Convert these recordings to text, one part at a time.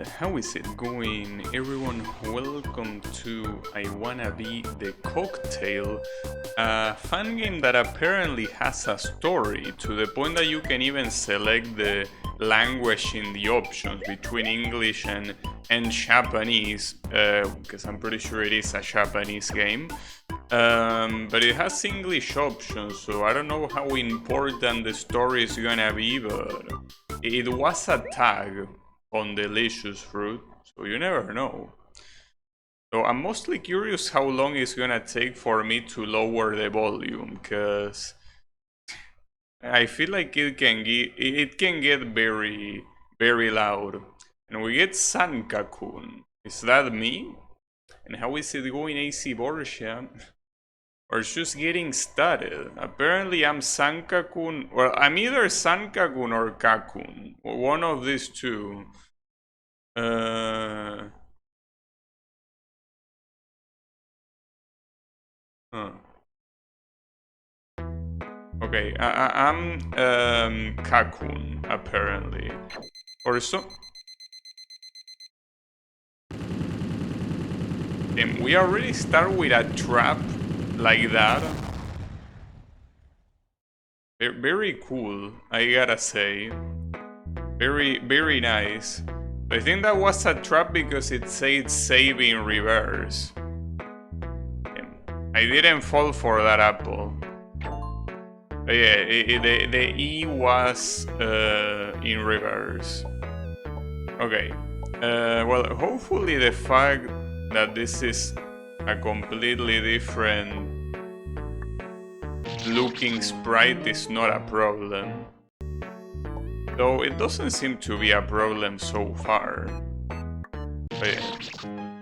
How is it going, everyone? Welcome to I Wanna Be the Cocktail, a fun game that apparently has a story to the point that you can even select the language in the options between English and Japanese, because I'm pretty sure it is a Japanese game. But it has English options, so I don't know how important the story is gonna be, but it was a tag on Delicious Fruit, so you never know. So I'm mostly curious how long it's gonna take for me to lower the volume, because I feel like it can get very, very loud. And we get Sanka-kun. Is that me? And how is it going, AC Borgia? Or just getting started? Apparently I'm Sanka-kun. Well, I'm either Sanka-kun or Kakun. One of these two. Huh. Okay, I'm Kakun, apparently. Or so... Damn, we already start with a trap like that. Very cool, I gotta say. Very, very nice. I think that was a trap because it said save in reverse. I didn't fall for that apple. But yeah, the E was in reverse. Okay. Well, hopefully the fact that this is a completely different looking sprite is not a problem. Though it doesn't seem to be a problem so far. But yeah.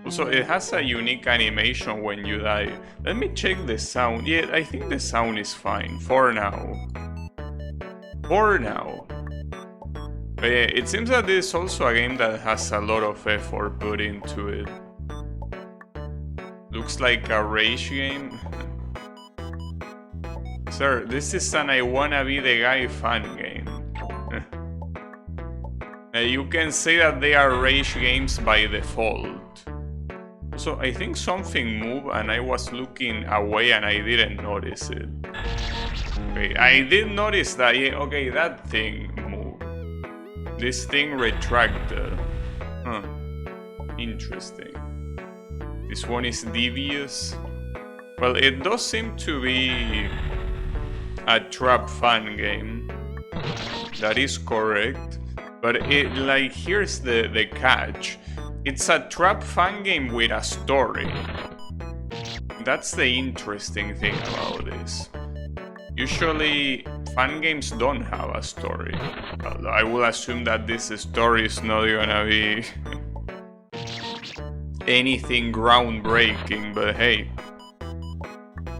Also, it has a unique animation when you die. Let me check the sound. Yeah, I think the sound is fine for now. For now. But yeah, it seems that this is also a game that has a lot of effort put into it. Looks like a rage game. Sir, this is an I Wanna Be the Guy fan game. You can say that they are rage games by default. So I think something moved and I was looking away and I didn't notice it. Okay, I did notice that, yeah, okay, that thing moved. This thing retracted. Huh. Interesting. This one is devious. Well, it does seem to be a trap fan game. That is correct. But it, like, here's the catch. It's a trap fan game with a story. That's the interesting thing about this. Usually, fan games don't have a story. I will assume that this story is not gonna be anything groundbreaking, but hey.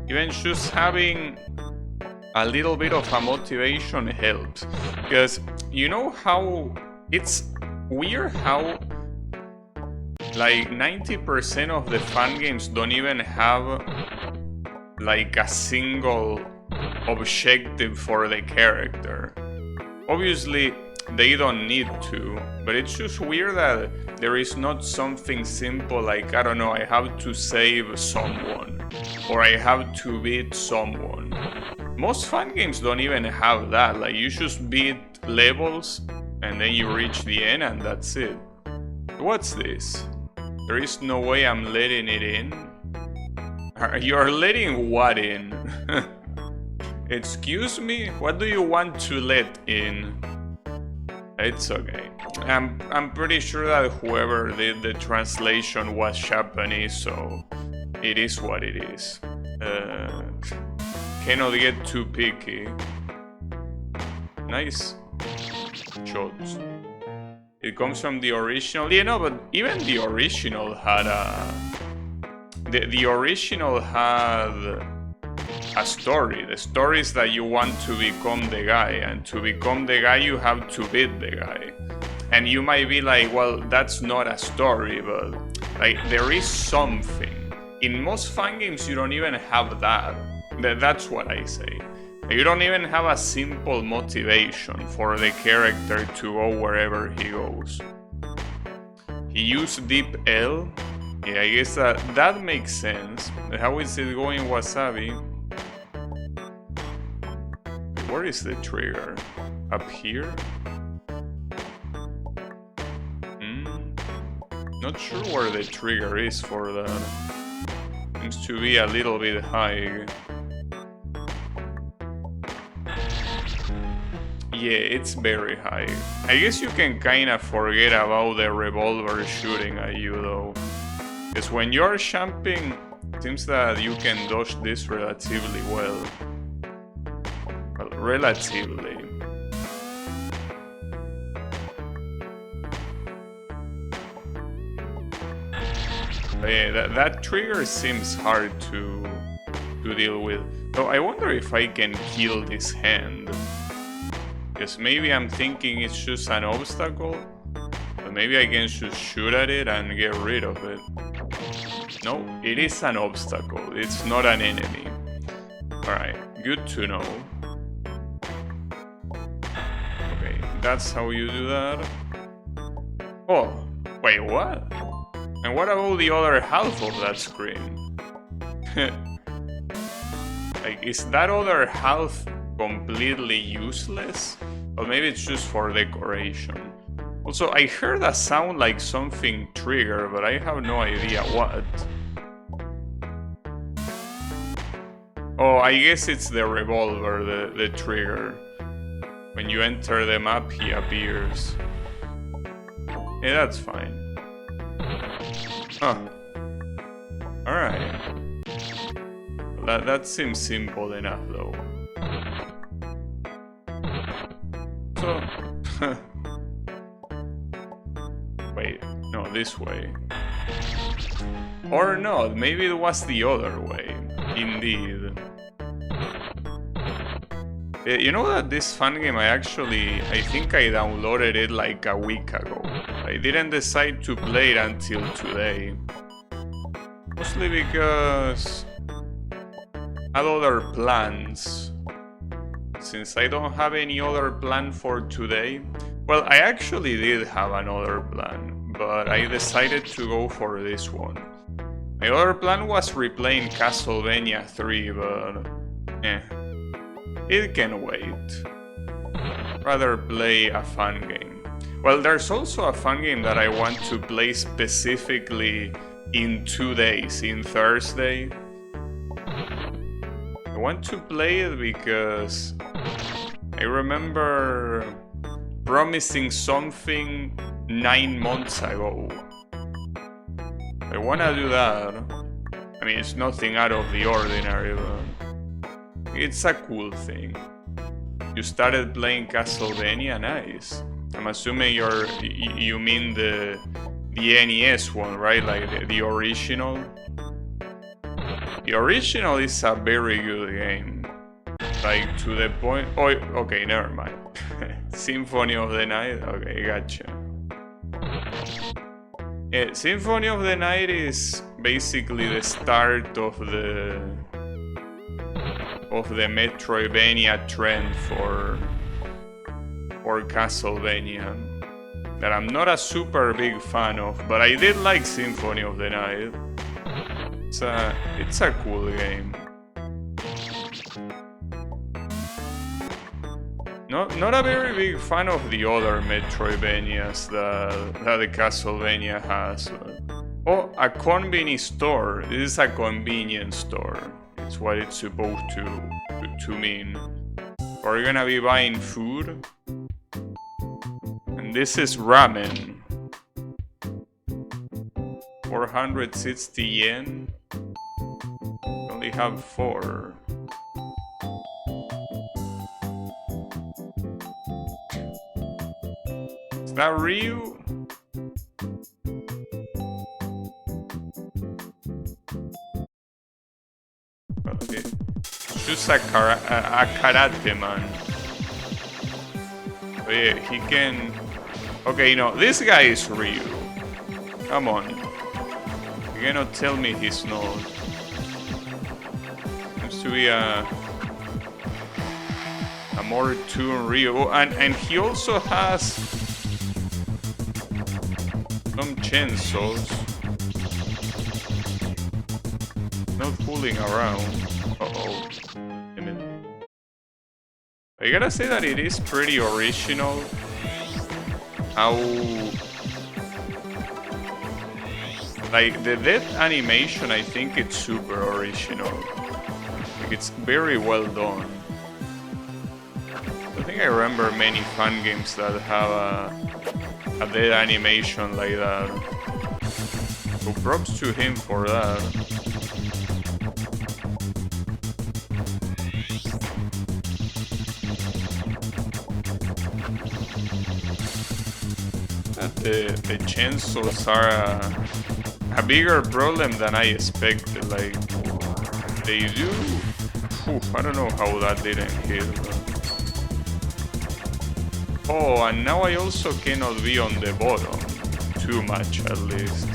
Even just having a little bit of a motivation helps. Because you know how it's weird how like 90% of the fan games don't even have like a single objective for the character. Obviously they don't need to, but it's just weird that there is not something simple like, I don't know, I have to save someone or I have to beat someone. Most fan games don't even have that, like you just beat levels and then you reach the end and that's it. What's this? There is no way I'm letting it in. You're letting what in? Excuse me? What do you want to let in? It's okay. I'm pretty sure that whoever did the translation was Japanese, so it is what it is. Cannot get too picky. Nice shots. It comes from the original. Yeah, no, but even the original had a... The original had a story. The story is that you want to become the guy, and to become the guy you have to beat the guy. And you might be like, well, that's not a story, but like there is something. In most fan games you don't even have that. That's what I say. You don't even have a simple motivation for the character to go wherever he goes. He used Deep L. Yeah, I guess that makes sense. How is it going, Wasabi? Where is the trigger? Up here? Not sure where the trigger is for that. Seems to be a little bit high. Yeah, it's very high. I guess you can kinda forget about the revolver shooting at you though. Because when you're jumping, it seems that you can dodge this relatively well. Well, relatively. But yeah, that trigger seems hard to deal with. So I wonder if I can kill this hand. Because maybe I'm thinking it's just an obstacle. But maybe I can just shoot at it and get rid of it. No, it is an obstacle. It's not an enemy. Alright, good to know. Okay, that's how you do that. Oh, wait, what? And what about the other half of that screen? Like, is that other half completely useless? Or maybe it's just for decoration. Also, I heard a sound like something triggered, but I have no idea what. Oh, I guess it's the revolver, the trigger. When you enter the map, he appears. Yeah, that's fine. Huh. Alright. That seems simple enough, though. So... Wait, no, this way. Or not, maybe it was the other way. Indeed. You know that this fun game, I think I downloaded it like a week ago. I didn't decide to play it until today. Mostly because I had other plans. Since I don't have any other plan for today. Well, I actually did have another plan, but I decided to go for this one. My other plan was replaying Castlevania 3, but it can wait. Rather play a fun game. Well, there's also a fun game that I want to play specifically in 2 days, in Thursday. I want to play it because I remember promising something 9 months ago. I wanna do that. I mean, it's nothing out of the ordinary, but it's a cool thing. You started playing Castlevania, nice. I'm assuming you mean the NES one, right? Like the original. The original is a very good game. Like to the point. Oh, okay, never mind. Symphony of the Night. Okay, gotcha. Yeah, Symphony of the Night is basically the start of the Metroidvania trend for Castlevania that I'm not a super big fan of, but I did like Symphony of the Night. It's a cool game. Not a very big fan of the other Metroidvanias that the Castlevania has. Oh, a convenience store. This is a convenience store. It's what it's supposed to mean. We're gonna be buying food. And this is ramen. 460 yen. Only have 4. Is that Ryu? Okay. Just a karate man. Oh yeah, he can... Okay, no, this guy is Ryu. Come on. You cannot tell me he's not. Seems to be a more tuned Ryu. Oh, and he also has... Some chainsaws. Not fooling around. Uh-oh. I gotta say that it is pretty original how... Like, the death animation, I think it's super original. Like, it's very well done. I think I remember many fun games that have a death animation like that. So props to him for that. The chainsaws are a bigger problem than I expected. Like, they do. I don't know how that didn't hit. Oh, and now I also cannot be on the bottom too much, at least.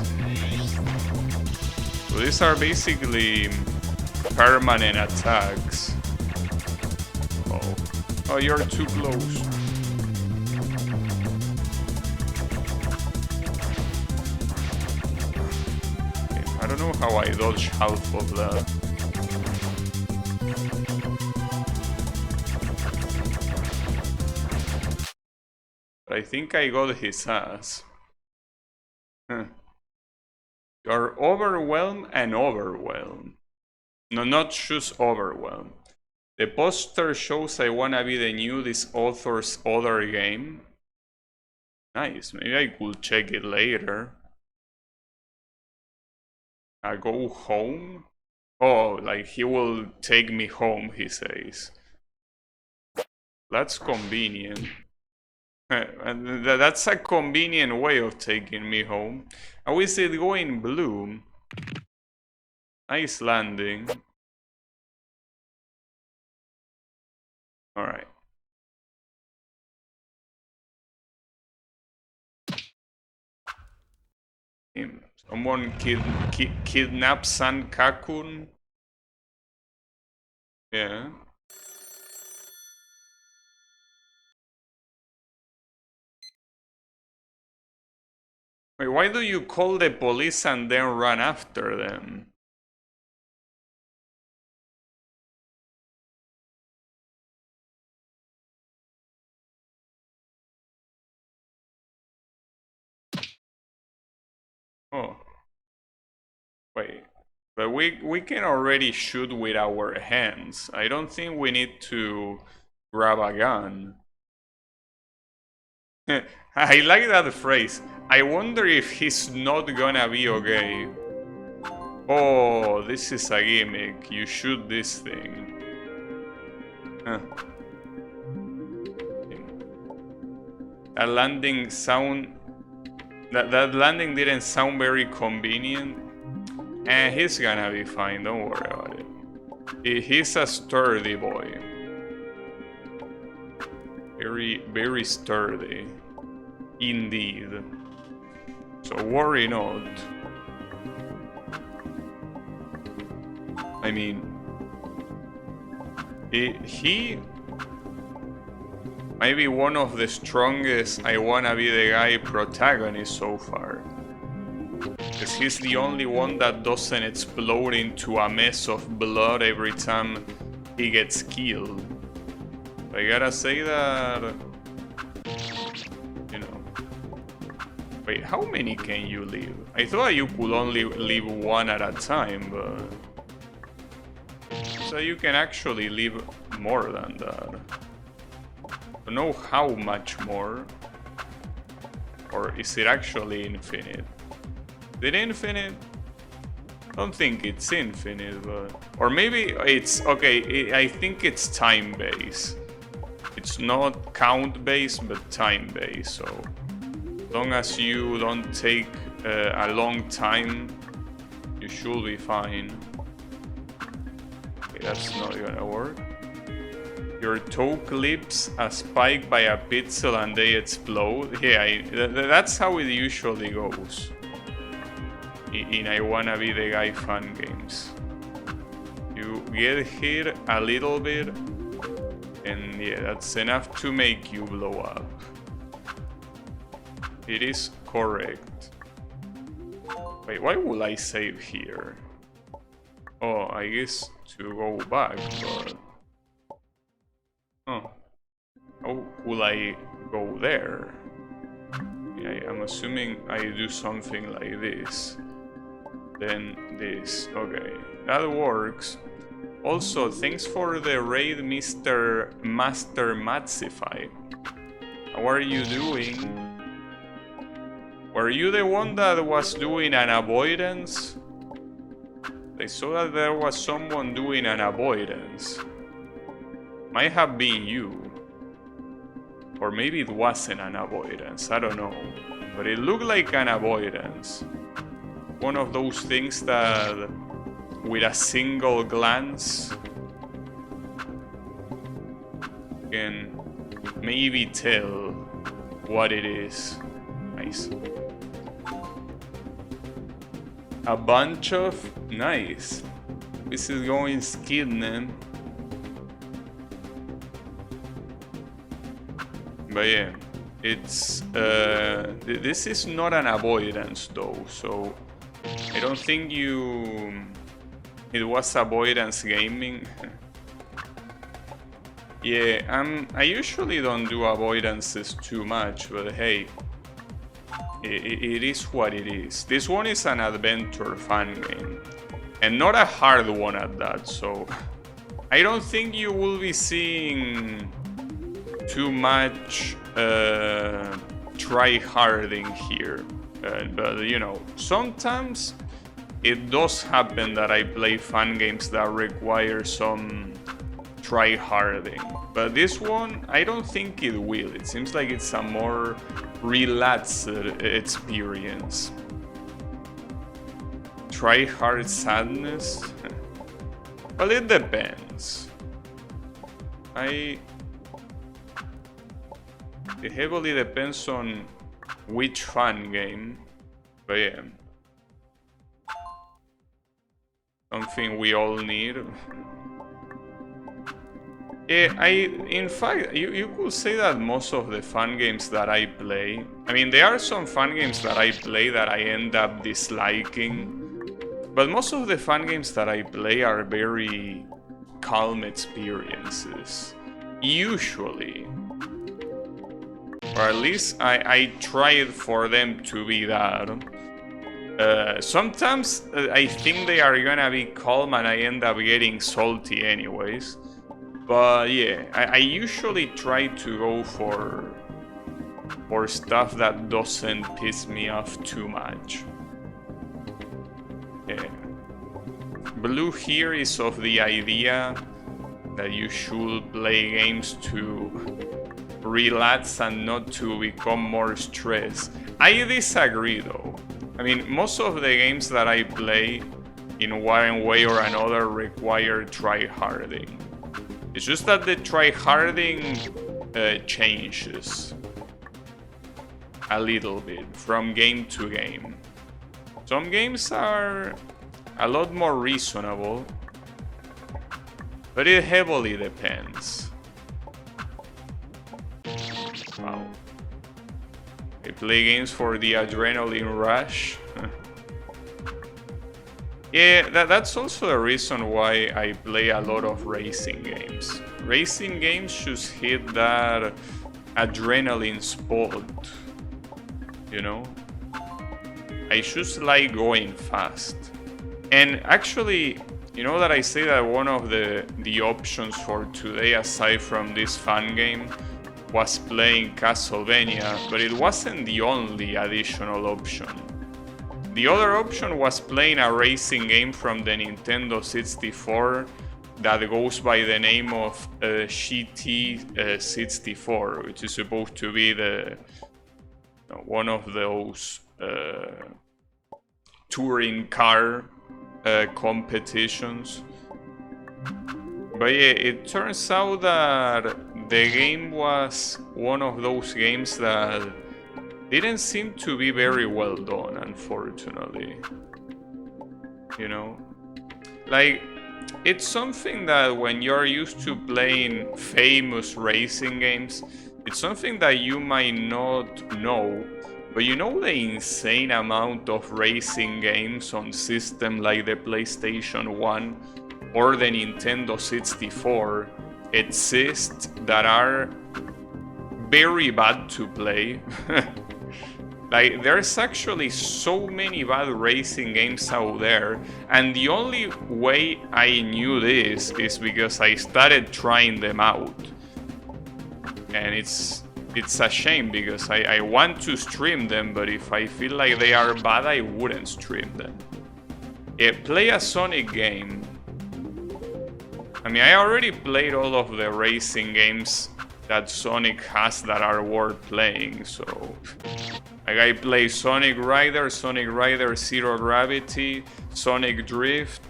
So these are basically permanent attacks. Oh, you're too close. I don't know how I dodge half of that. But I think I got his ass. You're overwhelmed and overwhelmed. No, not just overwhelmed. The poster shows I wanna be the new this author's other game. Nice, maybe I could check it later. I go home? Oh, like he will take me home, he says. That's convenient. And that's a convenient way of taking me home. How is it going blue? Nice landing. Alright. Someone kidnapped Sankakun? Yeah. Wait, why do you call the police and then run after them? Oh. Wait. But we can already shoot with our hands. I don't think we need to grab a gun. I like that phrase. I wonder if he's not gonna be okay. Oh, this is a gimmick. You shoot this thing. Huh. That landing sound... That landing didn't sound very convenient. And he's gonna be fine, don't worry about it. He's a sturdy boy. Very, very sturdy. Indeed. So worry not. I mean... He might be one of the strongest I wanna be the guy protagonists so far. Because he's the only one that doesn't explode into a mess of blood every time he gets killed. I gotta say that... You know... Wait, how many can you leave? I thought you could only leave one at a time, but... So you can actually leave more than that. I don't know how much more. Or is it actually infinite? Is it infinite? I don't think it's infinite, but... Or maybe it's... Okay, I think it's time-based. It's not count-based, but time-based, so... As long as you don't take a long time, you should be fine. Okay, that's not gonna work. Your toe clips a spike by a pixel and they explode. Yeah, that's how it usually goes. In I Wanna Be the Guy fan games. You get hit a little bit, and yeah, that's enough to make you blow up. It is correct. Wait, why would I save here? Oh, I guess to go back, but... Oh. How will I go there? Yeah, I'm assuming I do something like this. Then this. Okay, that works. Also, thanks for the raid, Mr. Master Matsify. How are you doing? Were you the one that was doing an avoidance? I saw that there was someone doing an avoidance. Might have been you. Or maybe it wasn't an avoidance, I don't know. But it looked like an avoidance. One of those things that, with a single glance, can maybe tell what it is. Nice. A bunch of... Nice. This is going skidding. But yeah, it's... this is not an avoidance though, so... I don't think it was avoidance gaming. Yeah, I usually don't do avoidances too much, but hey, it is what it is. This one is an adventure fun game, and not a hard one at that, so I don't think you will be seeing too much try-harding here. But you know, sometimes it does happen that I play fun games that require some try-harding. But this one, I don't think it will. It seems like it's a more relaxed experience. Try-hard sadness? Well, it depends. It heavily depends on which fun game, but yeah, something we all need. Yeah, in fact, you could say that most of the fun games that I play, I mean, there are some fun games that I play that I end up disliking, but most of the fun games that I play are very calm experiences, usually. Or at least I tried for them to be that. Sometimes I think they are gonna be calm and I end up getting salty anyways. But yeah, I usually try to go for stuff that doesn't piss me off too much. Yeah. Blue here is of the idea that you should play games to relax and not to become more stressed. I disagree though. I mean, most of the games that I play in one way or another require try-harding. It's just that the try-harding changes a little bit from game to game. Some games are a lot more reasonable, but it heavily depends. Wow. I play games for the adrenaline rush. Yeah, that's also the reason why I play a lot of racing games. Racing games just hit that adrenaline spot, you know? I just like going fast. And actually, you know that I say that one of the options for today, aside from this fun game, was playing Castlevania, but it wasn't the only additional option. The other option was playing a racing game from the Nintendo 64 that goes by the name of GT64, which is supposed to be one of those touring car competitions. But yeah, it turns out that the game was one of those games that didn't seem to be very well done, unfortunately. You know? Like, it's something that when you're used to playing famous racing games, it's something that you might not know, But you know the insane amount of racing games on system like the PlayStation 1 or the Nintendo 64 exist that are very bad to play? Like, there's actually so many bad racing games out there, and the only way I knew this is because I started trying them out. And it's a shame because I want to stream them, but if I feel like they are bad, I wouldn't stream them. Play a Sonic game. I mean, I already played all of the racing games that Sonic has that are worth playing, so... Like, I play Sonic Rider Zero Gravity, Sonic Drift,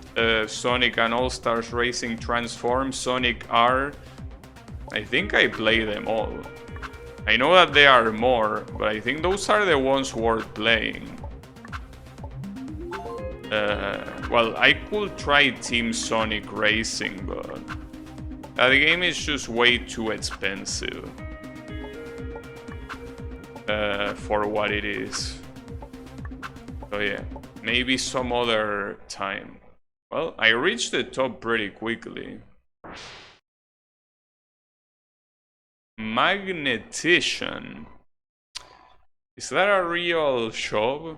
Sonic and All-Stars Racing Transform, Sonic R. I think I play them all. I know that there are more, but I think those are the ones worth playing. Well, I could try Team Sonic Racing, but that game is just way too expensive for what it is. So yeah, maybe some other time. Well, I reached the top pretty quickly. Magnetician. Is that a real job?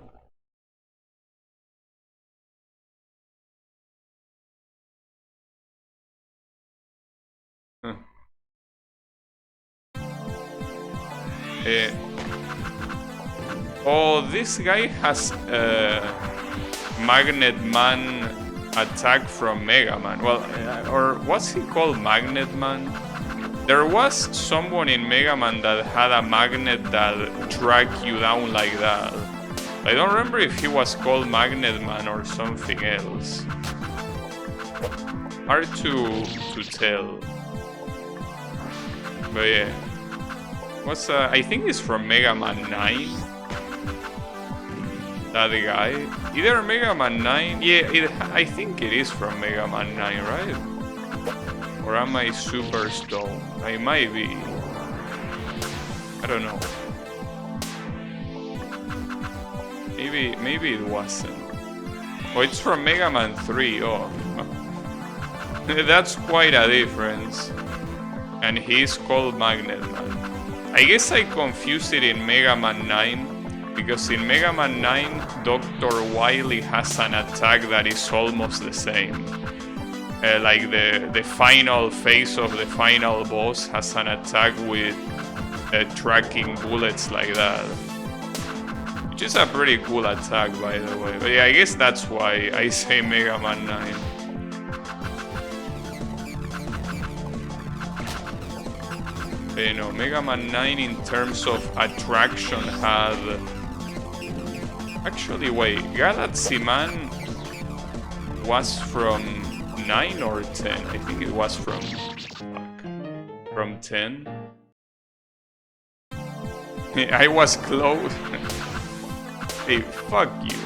Huh. Oh, this guy has Magnet Man attack from Mega Man. Well, or what's he called? Magnet Man? There was someone in Mega Man that had a magnet that dragged you down like that. I don't remember if he was called Magnet Man or something else. Hard to tell. But yeah. What's I think it's from Mega Man 9. That guy. Either Mega Man 9. Yeah, I think it is from Mega Man 9, right? Or am I super stoned? I might be. I don't know. Maybe it wasn't. Oh, it's from Mega Man 3. Oh. That's quite a difference. And he's called Magnet Man. I guess I confused it in Mega Man 9. Because in Mega Man 9, Dr. Wily has an attack that is almost the same. Like the final phase of the final boss has an attack with tracking bullets like that. Which is a pretty cool attack, by the way. But yeah, I guess that's why I say Mega Man 9. You know, Mega Man 9 in terms of attraction had... Actually, wait, Galaxy Man was from 9 or 10? I think it was from 10. I was close. Hey, fuck you.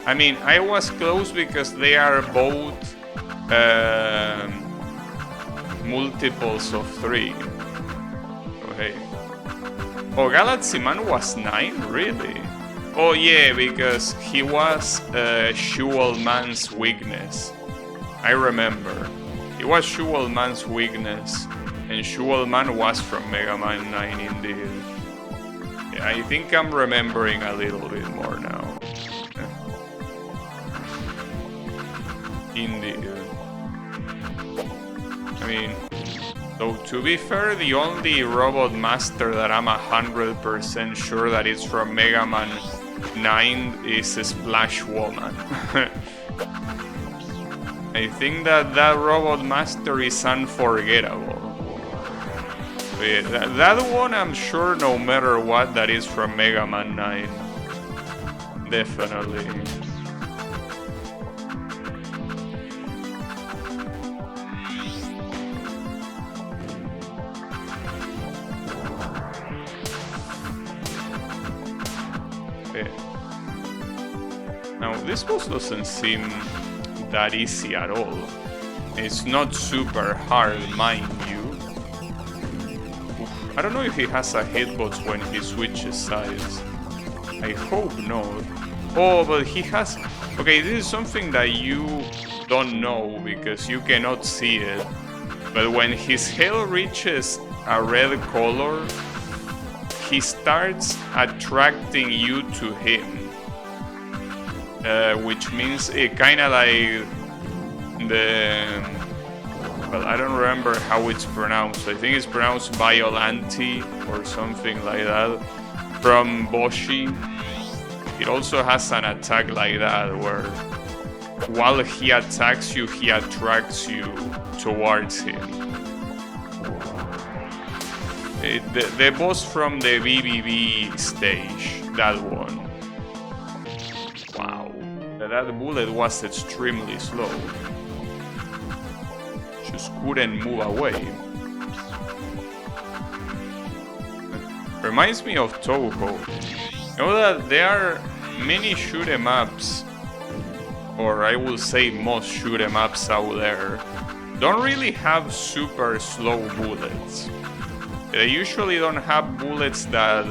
I mean, I was close because they are both multiples of 3. Oh, hey. Oh, Galaxy Man was 9? Really? Oh yeah, because he was Shual Man's weakness. I remember. He was Shual Man's weakness, and Shual Man was from Mega Man 9 indeed. Yeah, I think I'm remembering a little bit more now. Indeed. I mean... So to be fair, the only Robot Master that I'm 100% sure that is from Mega Man 9 is Splash Woman. I think that Robot Master is unforgettable. But yeah, that one I'm sure no matter what that is from Mega Man 9. Definitely. Now, this boss doesn't seem that easy at all. It's not super hard, mind you. Oof, I don't know if he has a hitbox when he switches sides. I hope not. Oh, but he has... Okay, this is something that you don't know because you cannot see it. But when his health reaches a red color, he starts attracting you to him. Which means it kind of like the... Well, I don't remember how it's pronounced. I think it's pronounced Biollante or something like that. From Boshi. It also has an attack like that where while he attacks you, he attracts you towards him. The boss from the BBB stage, that one. Wow, that bullet was extremely slow. Just couldn't move away. Reminds me of Touhou. You know that there are many shoot 'em ups, or I will say most shoot 'em ups out there, don't really have super slow bullets. They usually don't have bullets that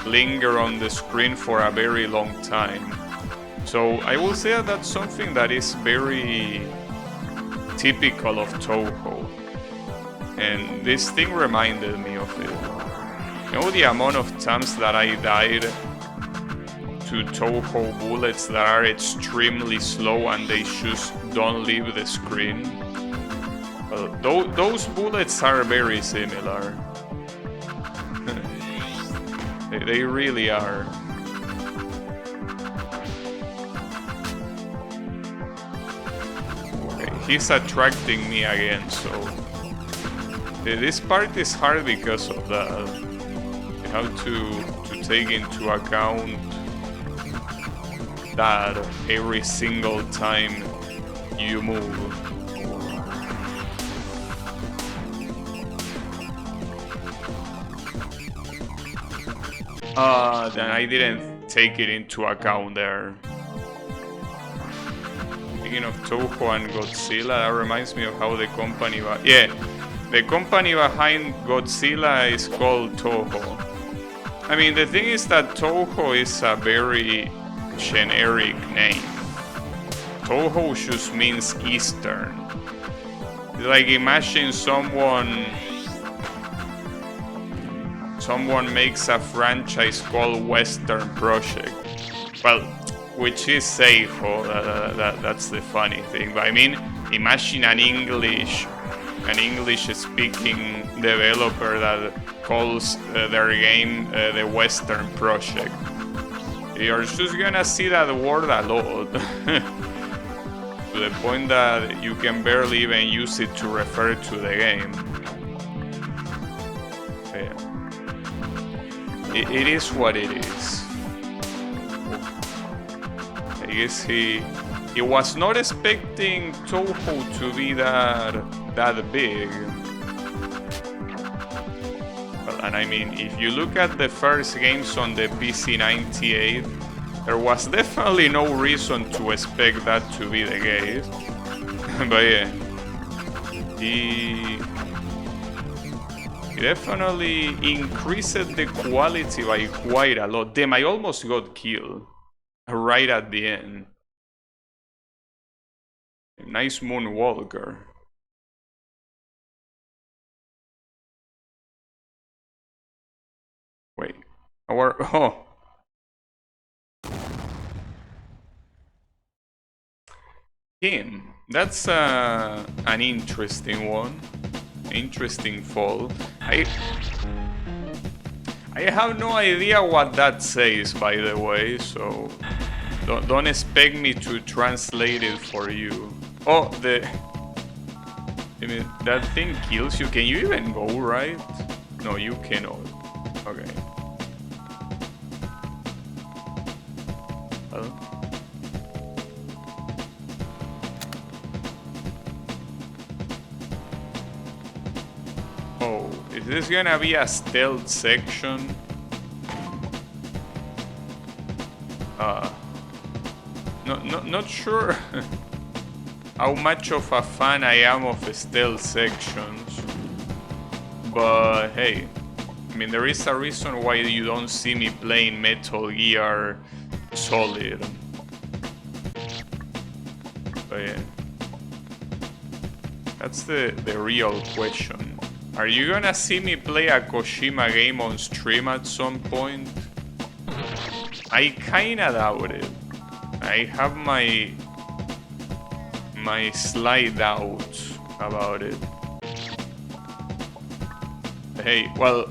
linger on the screen for a very long time. So I will say that that's something that is very typical of Touhou. And this thing reminded me of it. You know the amount of times that I died to Touhou bullets that are extremely slow and they just don't leave the screen? Well, those bullets are very similar. They really are. Okay, he's attracting me again, so... This part is hard because of that. You have to take into account that every single time you move. Then I didn't take it into account there. Speaking of Touhou and Godzilla, that reminds me of how the company... the company behind Godzilla is called Toho. I mean, the thing is that Toho is a very generic name. Toho just means Eastern. Like, imagine someone makes a franchise called Western Project. Well, which is safe, that's the funny thing. But I mean, imagine an English-speaking developer that calls their game the Western Project. You're just gonna see that word a lot. To the point that you can barely even use it to refer to the game. Yeah. It is what it is. I guess he was not expecting Touhou to be that big. Well, and I mean, if you look at the first games on the PC-98, there was definitely no reason to expect that to be the case. But yeah, he definitely increased the quality by quite a lot. Damn, I almost got killed right at the end. Nice Moonwalker. Wait, him. That's an interesting one. Interesting fall. I have no idea what that says, by the way, so don't expect me to translate it for you. Oh, I mean, that thing kills you. Can you even go right? No, you cannot. Okay. Well. Oh, is this gonna be a stealth section? Not sure how much of a fan I am of stealth sections, but hey, I mean, there is a reason why you don't see me playing Metal Gear Solid. But yeah. That's the real question. Are you gonna see me play a Kojima game on stream at some point? I kinda doubt it. I have my slight doubts about it. Hey, well,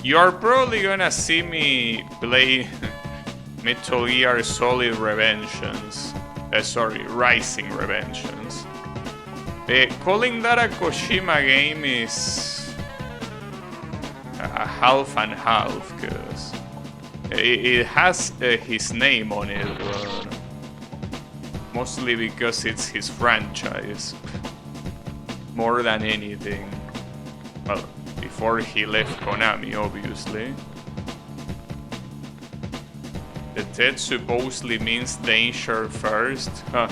you're probably gonna see me play Metal Gear Solid Revengeance. Sorry, Rising Revengeance. Calling that a Kojima game is a half and half, because it has his name on it, but mostly because it's his franchise, more than anything. Well, before he left Konami, obviously. The TED supposedly means danger first. Huh.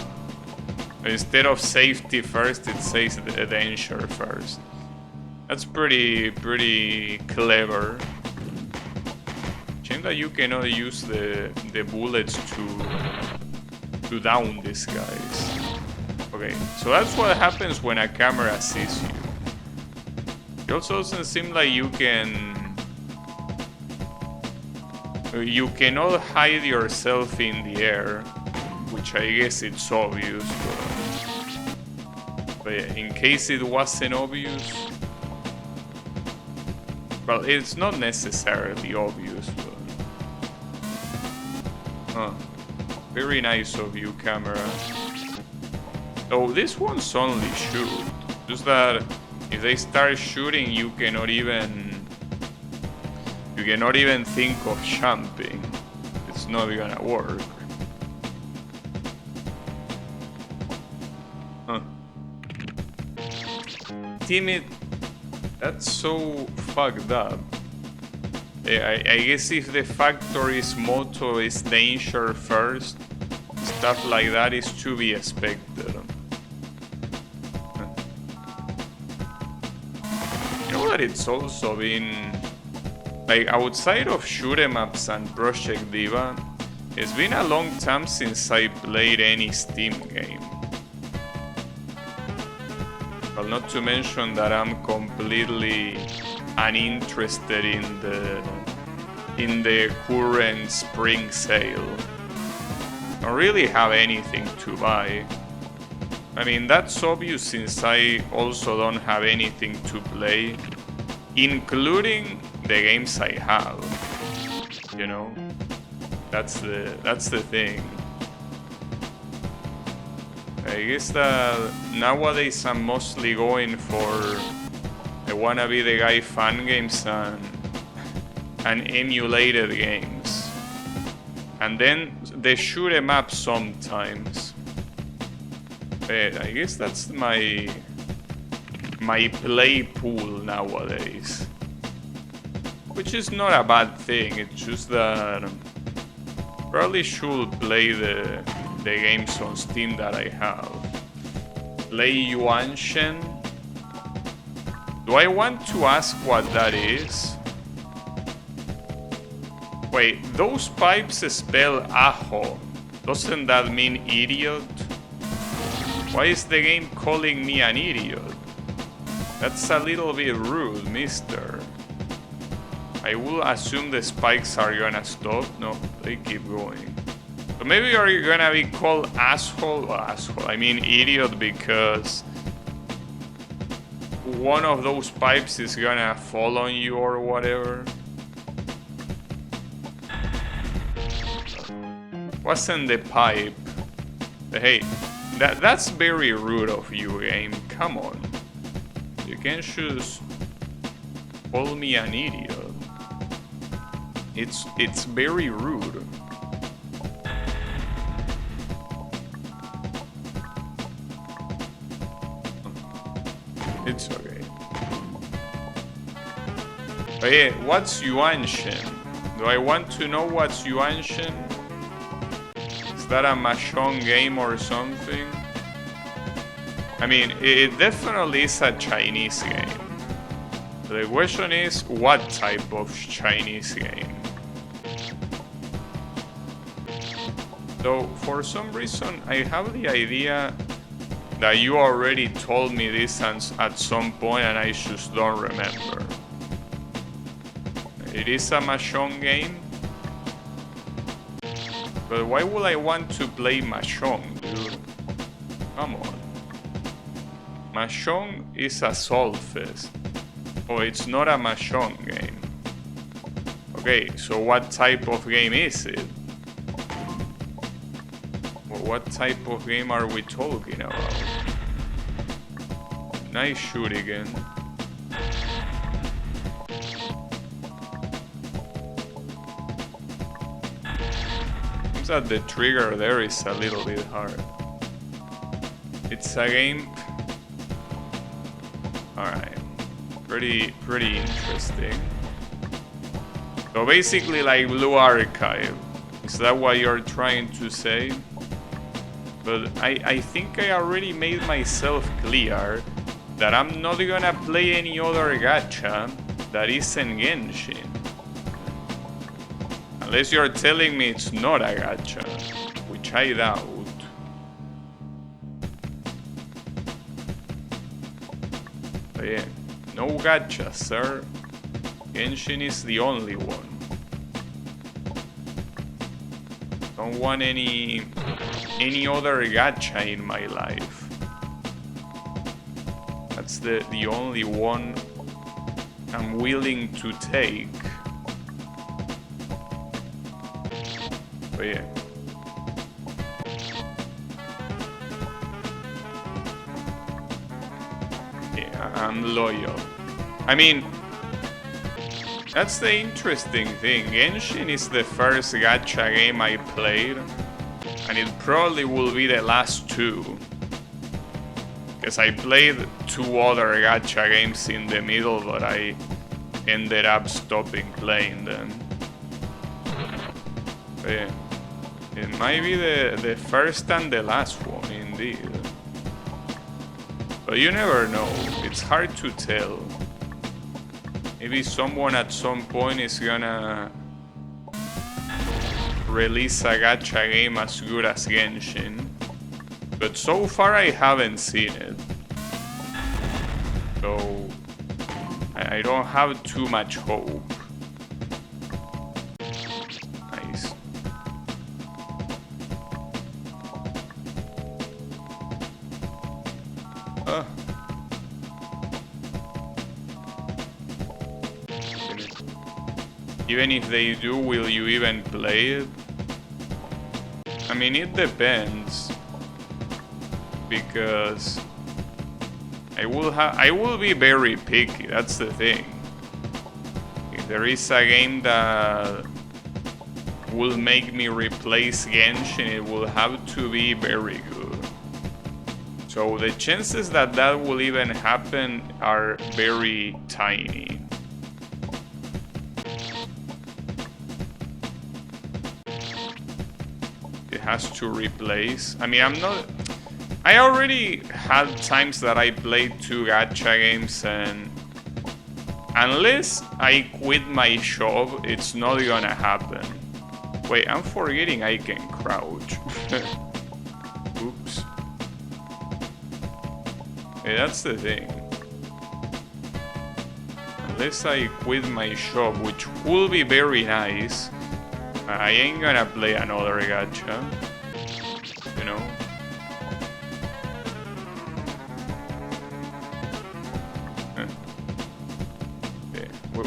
Instead of safety first, it says danger first. That's pretty clever. Shame that you cannot use the bullets to down these guys. Okay, so that's what happens when a camera sees you. It also doesn't seem like you cannot hide yourself in the air, which I guess it's obvious, but in case it wasn't obvious, well, it's not necessarily obvious, but very nice of you, camera. Oh, this one's only shoot, just that if they start shooting, you cannot even think of jumping. It's not gonna work. Huh. Timid. That's so fucked up. I guess if the factory's motto is danger first, stuff like that is to be expected. You know that it's also been, like, outside of shoot 'em ups and Project Diva, it's been a long time since I played any Steam game. Well, not to mention that I'm completely uninterested in the current spring sale. I don't really have anything to buy. I mean, that's obvious since I also don't have anything to play, including the games I have. You know, that's the thing. I guess that nowadays I'm mostly going for I wanna be the guy fan games and emulated games, and then they shoot 'em up sometimes. But I guess that's my play pool nowadays, which is not a bad thing. It's just that probably should play the games on Steam that I have. Play Yuanshen. Do I want to ask what that is? Wait, those pipes spell ajo. Doesn't that mean idiot? Why is the game calling me an idiot? That's a little bit rude, mister. I will assume the spikes are gonna stop. No, they keep going. So maybe you're gonna be called asshole. Well, asshole, I mean idiot, because one of those pipes is gonna fall on you or whatever. Wasn't the pipe? Hey, that's very rude of you, game. Come on. You can't just call me an idiot. It's very rude. It's okay. But yeah, what's Yuanshen? Do I want to know what's Yuanshen? Is that a Mahjong game or something? I mean, it definitely is a Chinese game. The question is, what type of Chinese game? So, for some reason, I have the idea that you already told me this at some point and I just don't remember. It is a Mahjong game? But why would I want to play Mahjong, dude? Come on. Mahjong is a Solfest. Oh, it's not a Mahjong game. Okay, so what type of game is it? Well, what type of game are we talking about? Nice shoot again. Seems that the trigger there is a little bit hard. It's a game. Alright. Pretty interesting. So basically like Blue Archive. Is that what you're trying to say? But I think I already made myself clear that I'm not gonna play any other gacha that isn't Genshin. Unless you're telling me it's not a gacha, which I doubt. But yeah, no gacha, sir. Genshin is the only one. Don't want any other gacha in my life. That's the only one I'm willing to take. But yeah. Yeah, I'm loyal. I mean, that's the interesting thing. Genshin is the first gacha game I played, and it probably will be the last two. Because I played two other gacha games in the middle, but I ended up stopping playing them. But yeah, it might be the first and the last one, indeed. But you never know, it's hard to tell. Maybe someone at some point is gonna release a gacha game as good as Genshin. But so far I haven't seen it. So I don't have too much hope. Nice. Even if they do, will you even play it? I mean, it depends. Because I will be very picky, that's the thing. If there is a game that will make me replace Genshin, it will have to be very good. So the chances that that will even happen are very tiny. It has to replace. I mean, I already had times that I played two gacha games, and unless I quit my job, it's not gonna happen. Wait, I'm forgetting I can crouch. Oops. Yeah, that's the thing. Unless I quit my job, which will be very nice, I ain't gonna play another gacha. You know?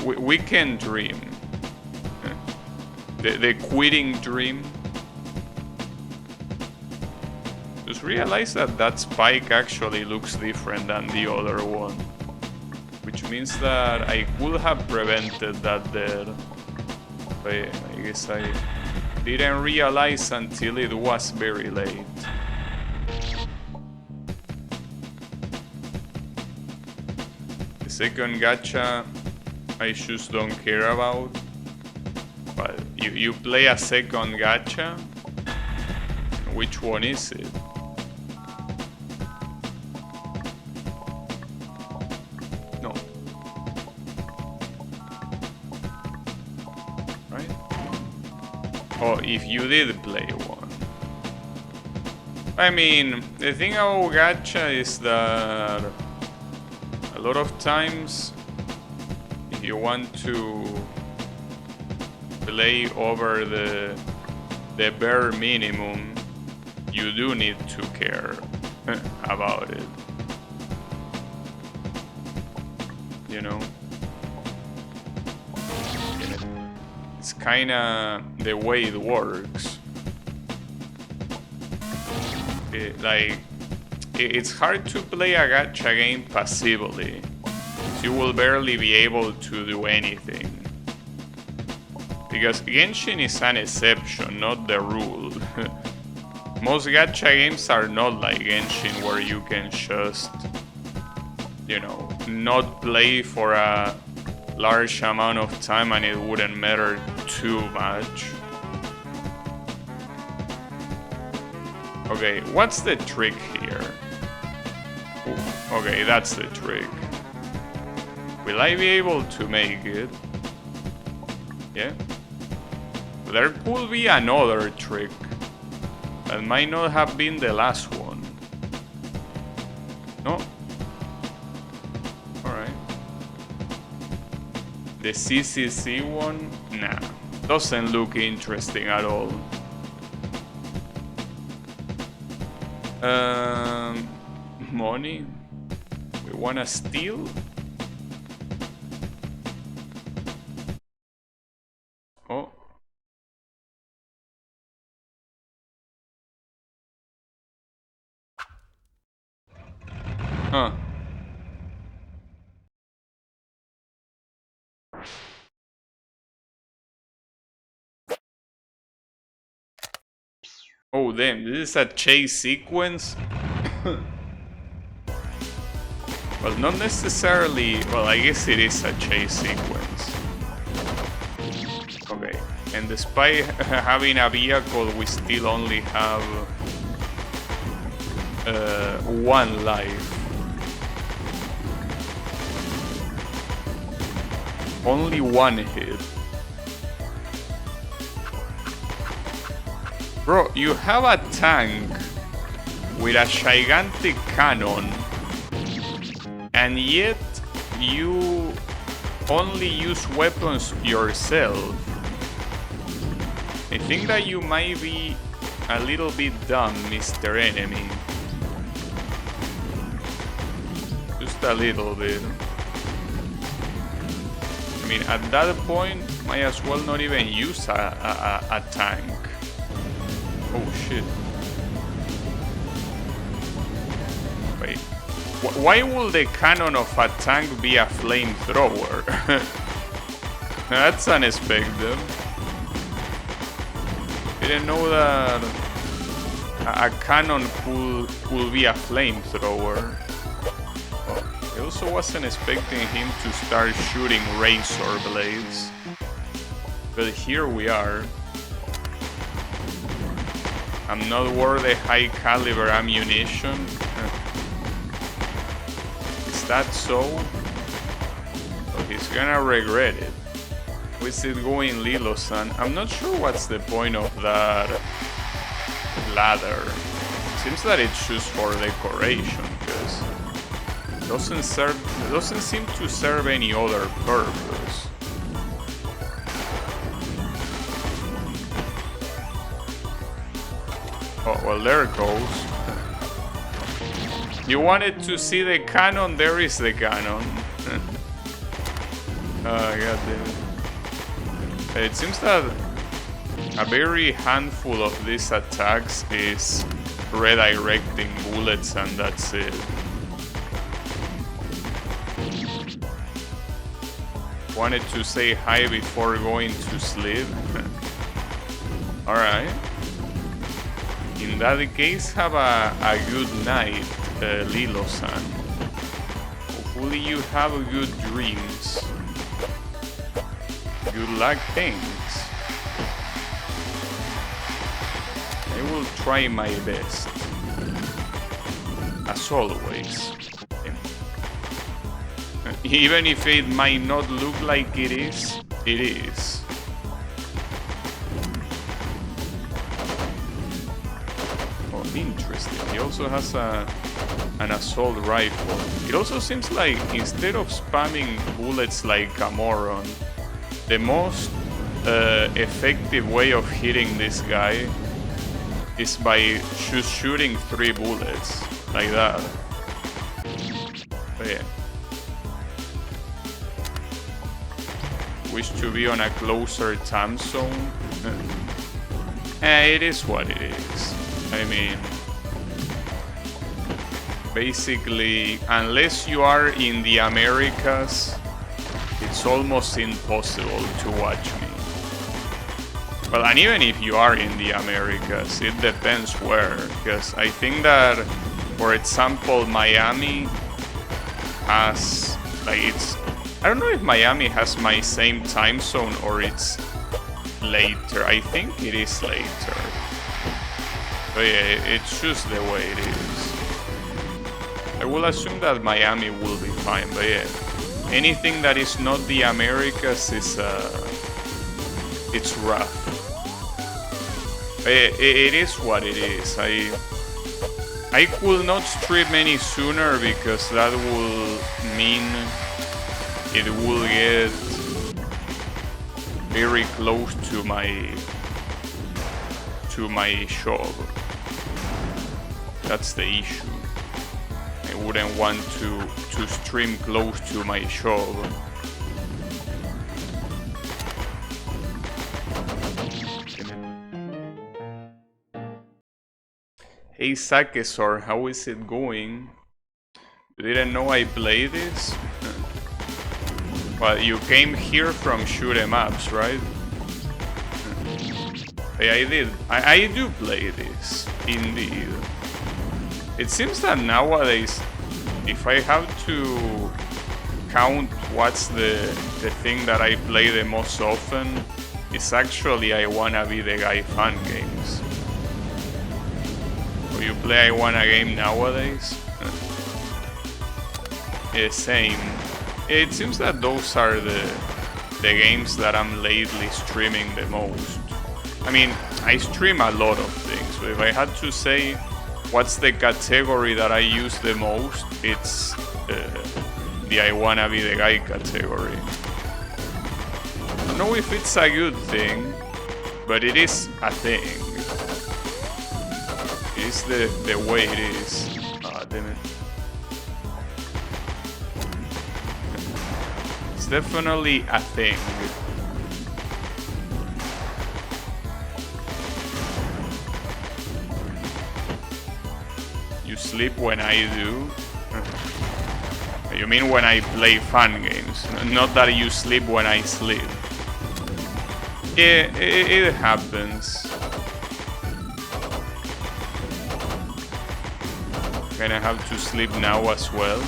We can dream. The quitting dream. Just realize that spike actually looks different than the other one. Which means that I could have prevented that there. But I guess I didn't realize until it was very late. The second gacha I just don't care about. But you play a second gacha? Which one is it? No. if you did play one. I mean, the thing about gacha is that a lot of times, if you want to play over the bare minimum, you do need to care about it. You know? It's kinda the way it works. It's hard to play a gacha game passively. You will barely be able to do anything. Because Genshin is an exception, not the rule. Most gacha games are not like Genshin, where you can just, you know, not play for a large amount of time and it wouldn't matter too much. Okay, what's the trick here? Ooh, okay, that's the trick. Will I be able to make it? Yeah. There could be another trick. That might not have been the last one. No? Alright. The CCC one? Nah. Doesn't look interesting at all. Money? We wanna steal? Oh. Huh. Oh damn, this is a chase sequence? Well, not necessarily... Well, I guess it is a chase sequence. Okay, and despite having a vehicle, we still only have... one life. Only one hit. Bro, you have a tank with a gigantic cannon, and yet you only use weapons yourself. I think that you might be a little bit dumb, Mr. Enemy. Just a little bit. I mean, at that point, might as well not even use a tank. Oh shit. Wait. Why would the cannon of a tank be a flamethrower? That's unexpected. Didn't know that a cannon could be a flamethrower. Oh, I also wasn't expecting him to start shooting razor blades. But here we are. I'm not worth the high caliber ammunition. Is that so? Oh, he's gonna regret it. How is it going, Lilo-san? I'm not sure what's the point of that ladder. Seems that it's just for decoration, because it doesn't seem to serve any other purpose. Oh, well, there it goes. You wanted to see the cannon? There is the cannon. God damn it. It seems that a very handful of these attacks is redirecting bullets, and that's it. Wanted to say hi before going to sleep. Alright. In that case, have a good night, Lilo-san. Hopefully you have good dreams. Good luck, thanks. I will try my best. As always. Even if it might not look like it is, it is. Interesting. He also has an assault rifle. It also seems like instead of spamming bullets like a moron, the most effective way of hitting this guy is by just shooting 3 bullets like that. But yeah. Wish to be on a closer time zone. It is what it is. I mean, basically, unless you are in the Americas, it's almost impossible to watch me. Well, and even if you are in the Americas, it depends where, because I think that, for example, Miami has, like, I don't know if Miami has my same time zone or it's later. I think it is later. But yeah, it's just the way it is. I will assume that Miami will be fine, but yeah. Anything that is not the Americas is, it's rough. But yeah, it is what it is. I could not stream any sooner because that will mean it will get very close to my shop. That's the issue. I wouldn't want to stream close to my shop. Hey Sakesor, how is it going? You didn't know I play this? Well, you came here from shoot 'em ups, right? Hey, I did. I do play this, indeed. It seems that nowadays, if I have to count what's the thing that I play the most often, it's actually I Wanna Be the Guy fan games. So you play I Wanna game nowadays? Yeah, same. It seems that those are the games that I'm lately streaming the most. I mean, I stream a lot of things, but if I had to say what's the category that I use the most, it's the I Wanna Be the Guy category. I don't know if it's a good thing, but it is a thing. It is the way it is. Ah, damn it. It's definitely a thing. You sleep when I do? You mean when I play fun games? Not that you sleep when I sleep. Yeah, it happens. Gonna have to sleep now as well.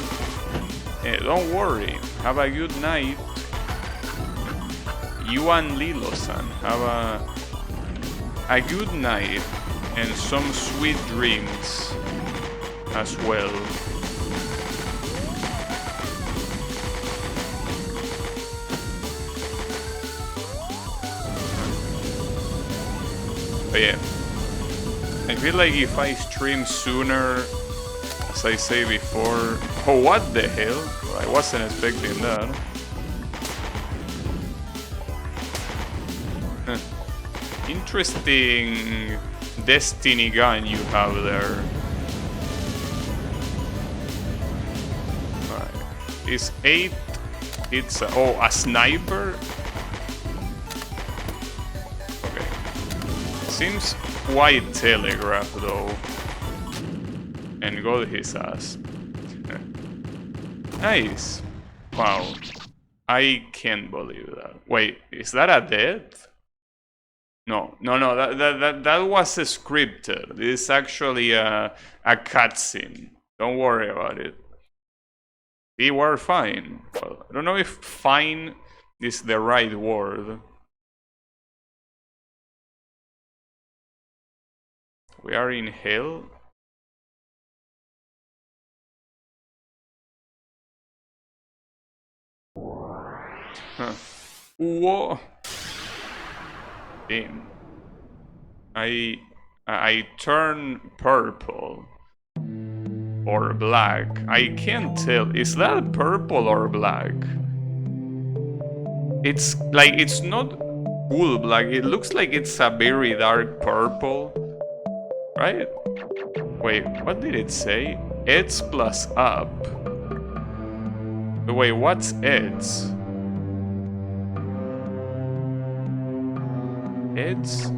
Yeah, don't worry. Have a good night. You and Lilo-san have a good night and some sweet dreams as well. But yeah, I feel like if I stream sooner, as I say before... Oh, what the hell? I wasn't expecting that. Interesting Destiny gun you have there. Right. Is 8... It's a sniper? Okay. Seems quite telegraphed though. And got his ass. Nice. Wow. I can't believe that. Wait, is that a death? No, that was scripted. This is actually a cutscene. Don't worry about it. We were fine. Well, I don't know if fine is the right word. We are in hell. Huh. Whoa. Damn. I turn purple or black. I can't tell. Is that purple or black? It's like, it's not full black. It looks like it's a very dark purple, right? Wait, what did it say? Eds plus up. Wait, what's eds? Eds?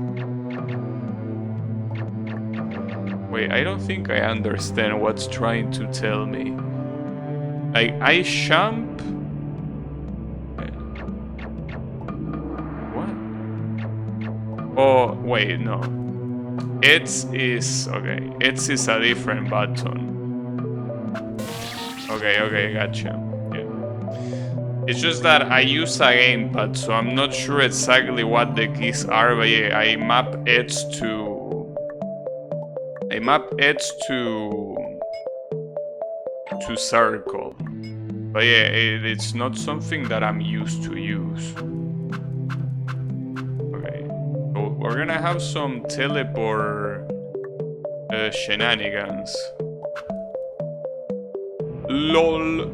Wait, I don't think I understand what's trying to tell me. Like, I champ... What? Oh, wait, no. Eds is... Okay, Eds is a different button. Okay, gotcha. Yeah. It's just that I use a gamepad, so I'm not sure exactly what the keys are, but yeah, I map Eds to circle. But yeah, it's not something that I'm used to use. Okay, so we're gonna have some teleport shenanigans. LOL.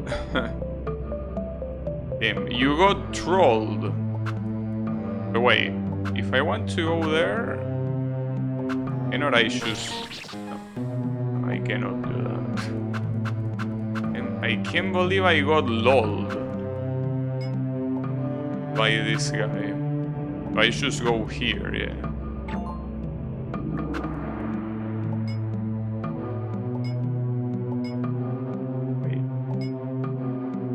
Damn, you got trolled. But wait, if I want to go there, cannot I choose? No, I cannot do that. And I can't believe I got LOL'd by this guy. I just go here, yeah. Wait.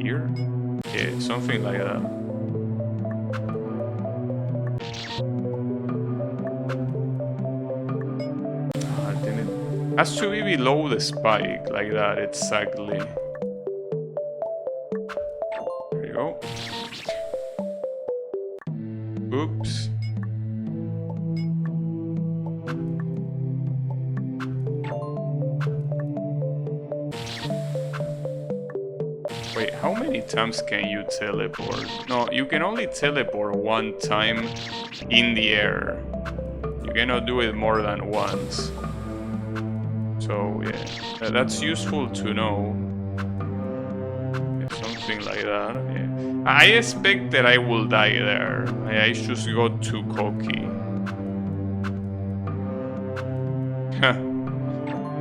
Here? Yeah, something like that. Has to be below the spike, like that, exactly. There you go. Oops. Wait, how many times can you teleport? No, you can only teleport one time in the air. You cannot do it more than once. So yeah, that's useful to know. Yeah, something like that. Yeah. I expect that I will die there. I just got too cocky.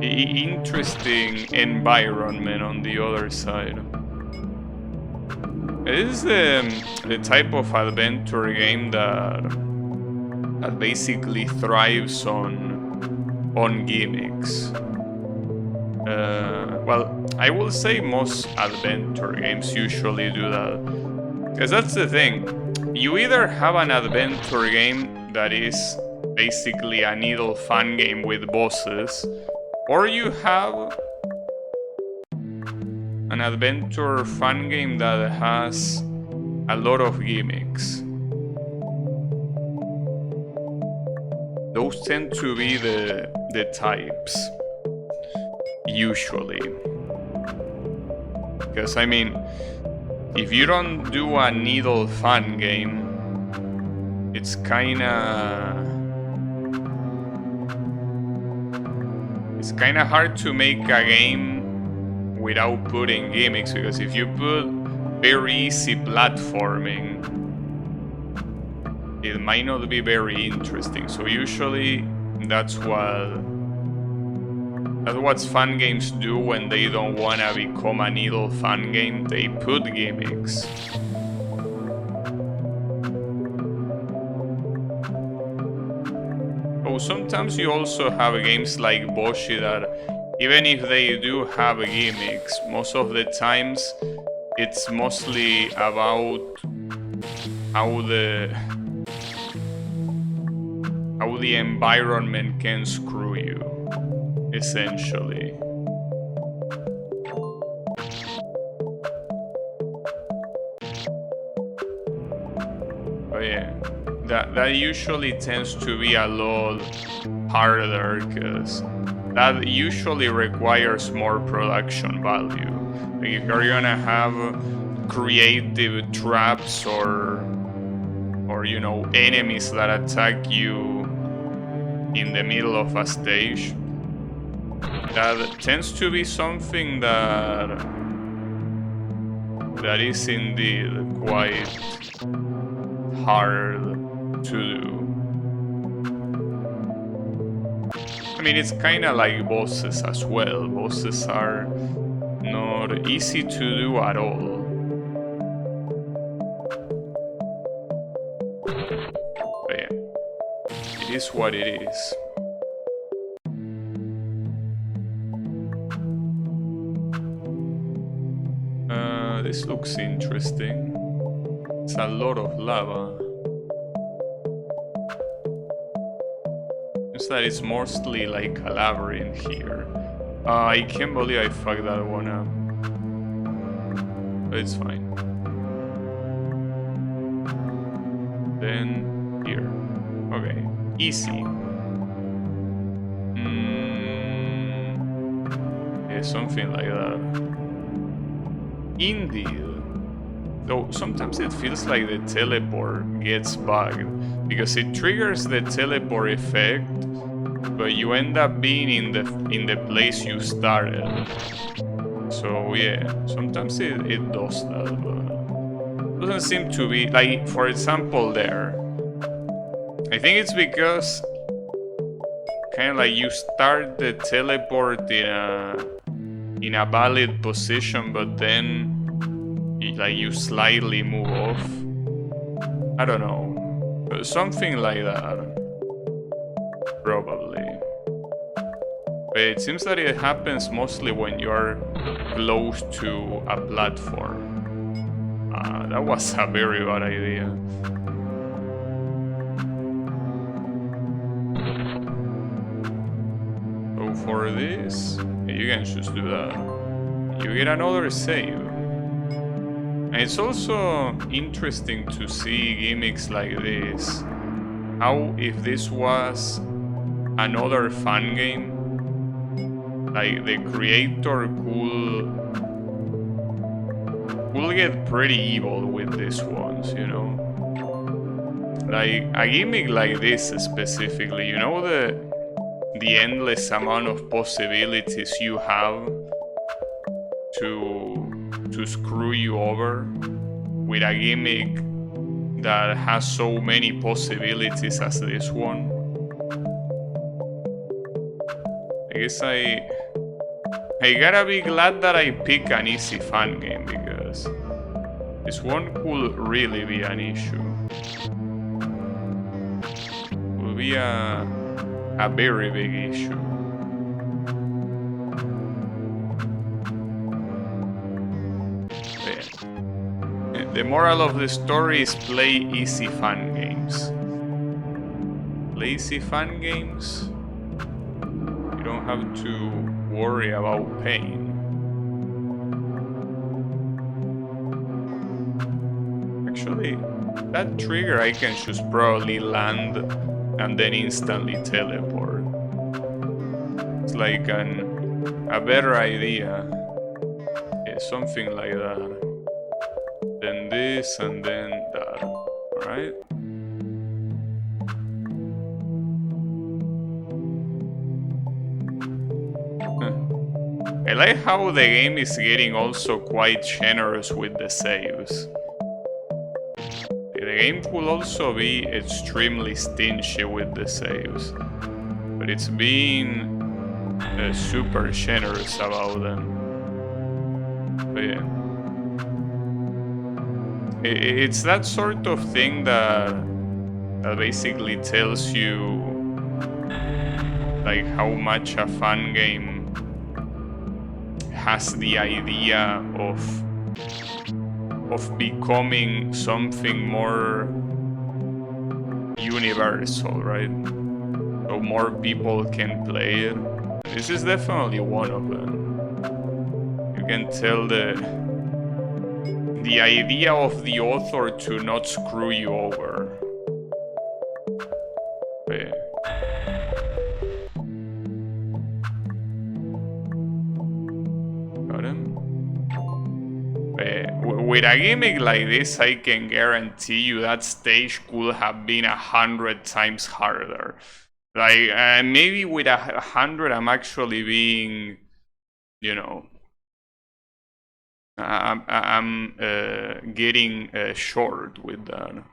Interesting environment on the other side. This is the type of adventure game that basically thrives on gimmicks. Well, I will say most adventure games usually do that. Because that's the thing. You either have an adventure game that is basically a needle fun game with bosses, or you have an adventure fun game that has a lot of gimmicks. Those tend to be the types. Usually. Because, I mean, if you don't do a needle fun game, it's kinda hard to make a game without putting gimmicks, because if you put very easy platforming, it might not be very interesting. So usually that's what fun games do when they don't want to become a needle fun game. They put gimmicks. Oh, sometimes you also have games like Boshi that, even if they do have gimmicks, most of the times it's mostly about how the environment can screw you, essentially. But yeah, that usually tends to be a lot harder, because that usually requires more production value. Like if you're gonna have creative traps or you know, enemies that attack you in the middle of a stage. That tends to be something that is indeed quite hard to do. I mean, it's kind of like bosses as well. Bosses are not easy to do at all. But yeah, it is what it is. This looks interesting. It's a lot of lava. Seems that it's mostly like a labyrinth here. I can't believe I fucked that one up. But it's fine. Then here. Okay, easy. Yeah, something like that. Indeed. Though sometimes it feels like the teleport gets bugged because it triggers the teleport effect, but you end up being in the place you started. So yeah, sometimes it does that, but it doesn't seem to be like, for example, there. I think it's because kind of like you start the teleport in a valid position, but then you slightly move off. I don't know, something like that, probably. But it seems that it happens mostly when you're close to a platform. That was a very bad idea. So for this, you can just do that. You get another save. And it's also interesting to see gimmicks like this. How if this was another fun game, like the creator could get pretty evil with these ones, you know? Like a gimmick like this specifically, you know, the endless amount of possibilities you have to screw you over with a gimmick that has so many possibilities as this one. I guess I gotta be glad that I pick an easy fun game, because this one could really be an issue. Could be a very big issue. The moral of the story is play easy fun games. Play easy fun games. You don't have to worry about pain. Actually, that trigger I can just probably land and then instantly teleport. It's like a better idea. Yeah, something like that. Then this and then that. Alright? I like how the game is getting also quite generous with the saves. The game could also be extremely stingy with the saves, but it's being super generous about them. But yeah. It's that sort of thing that basically tells you like how much a fun game has the idea of becoming something more universal, right? So more people can play it. This is definitely one of them. You can tell the idea of the author to not screw you over. Yeah. Got him? With a gimmick like this, I can guarantee you that stage could have been 100 times harder. Like, maybe with 100 I'm actually being, you know, I'm getting short with that.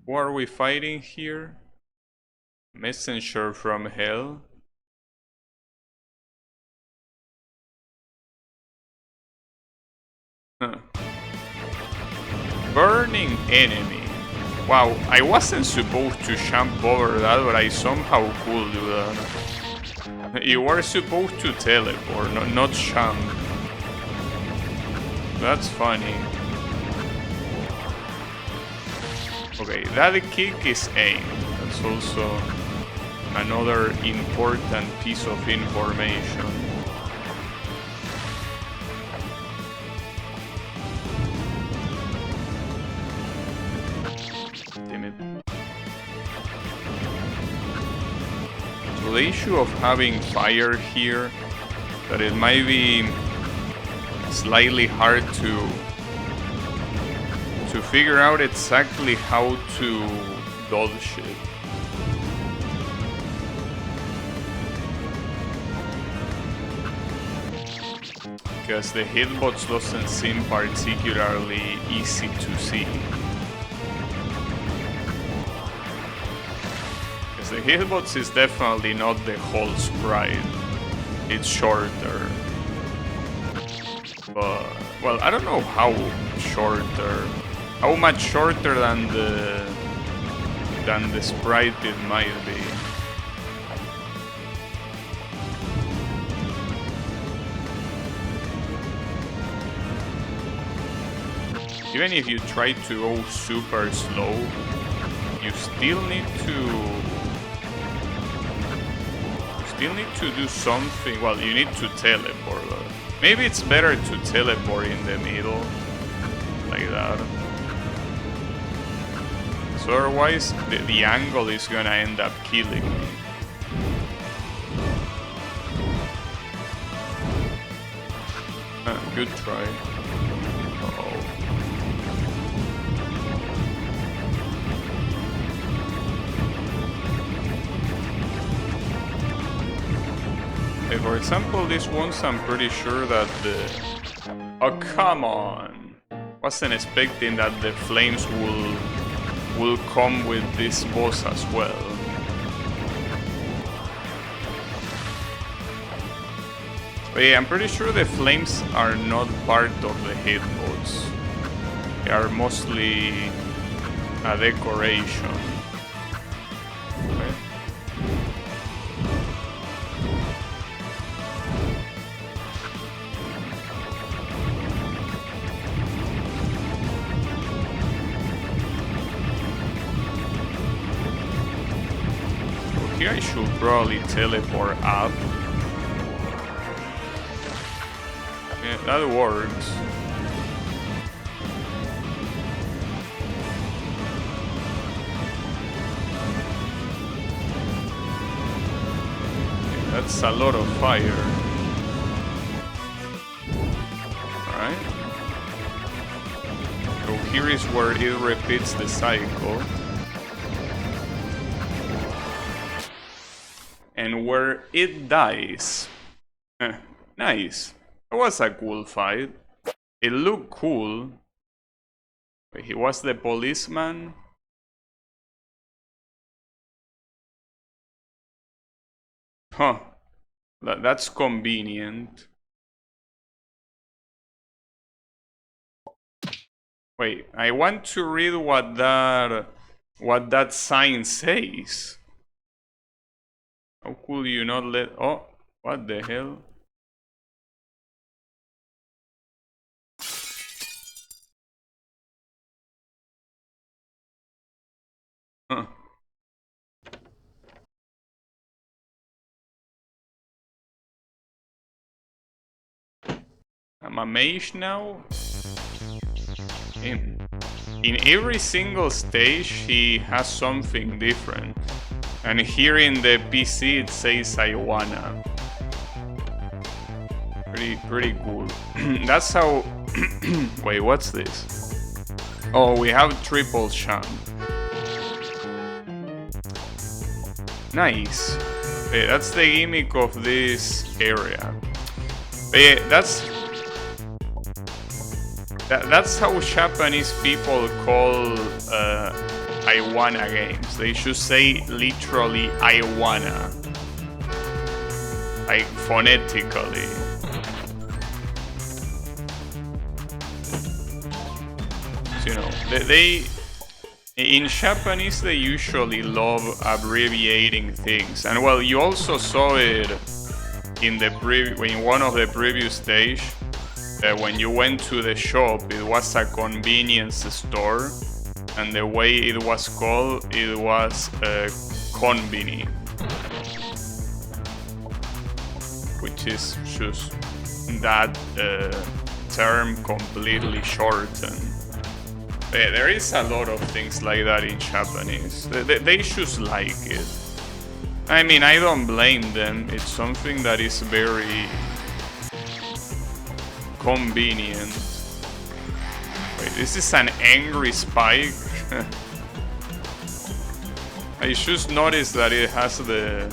Who are we fighting here? Messenger from hell. Huh. Burning enemy. Wow, I wasn't supposed to jump over that, but I somehow could do that. You were supposed to teleport, not jump. That's funny. Okay, that kick is aimed. That's also another important piece of information. Damn it. So the issue of having fire here, that it might be slightly hard to figure out exactly how to dodge it. Because the hitbox doesn't seem particularly easy to see. Because the hitbox is definitely not the whole sprite. It's shorter. But, well, I don't know how shorter. How much shorter than the sprite it might be. Even if you try to go super slow, you still need to do something. Well, you need to teleport. Maybe it's better to teleport in the middle, like that. So otherwise, the angle is gonna end up killing me. Good try. Uh-oh. Hey, for example, this one's I'm pretty sure that the... Oh, come on! Wasn't expecting that the flames will come with this boss as well. But yeah, I'm pretty sure the flames are not part of the hitbox. They are mostly a decoration. Okay. Here I should probably teleport up. Yeah, that works. Okay, that's a lot of fire. Alright. So here is where it repeats the cycle. And where it dies. Nice. That was a cool fight. It looked cool. Wait, he was the policeman? Huh. That's convenient. Wait, I want to read what that sign says. How could you not let... Oh, what the hell? Huh. I'm a mage now? In every single stage he has something different. And here in the PC it says I wanna. Pretty cool. That's how... Wait, what's this? Oh, we have triple jump. Nice. That's the gimmick of this area. That's how Japanese people call I wanna games. They should say literally I wanna, like phonetically. So, you know, they in Japanese they usually love abbreviating things, and well, you also saw it in one of the previous stage. When you went to the shop, it was a convenience store, and the way it was called, it was konbini, which is just that term completely shortened. There is a lot of things like that in Japanese. They just like it. I mean, I don't blame them. It's something that is very convenient. Wait, this is an angry spike? I just noticed that it has the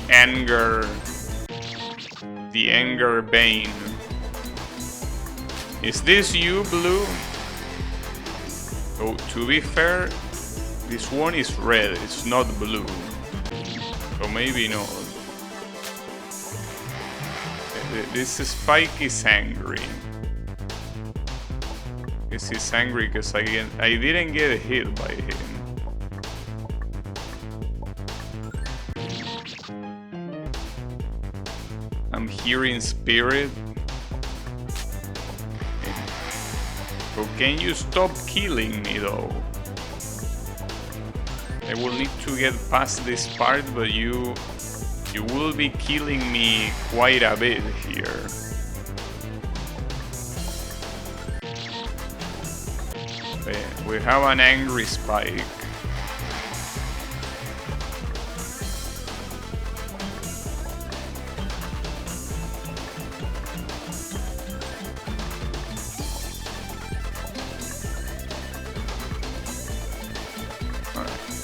anger bane. Is this you, Blue? Oh, to be fair, this one is red, it's not blue. So maybe not. This spike is angry. This is angry because I didn't get hit by him. I'm hearing spirit. So can you stop killing me though? I will need to get past this part, but you will be killing me quite a bit here. We have an angry spike.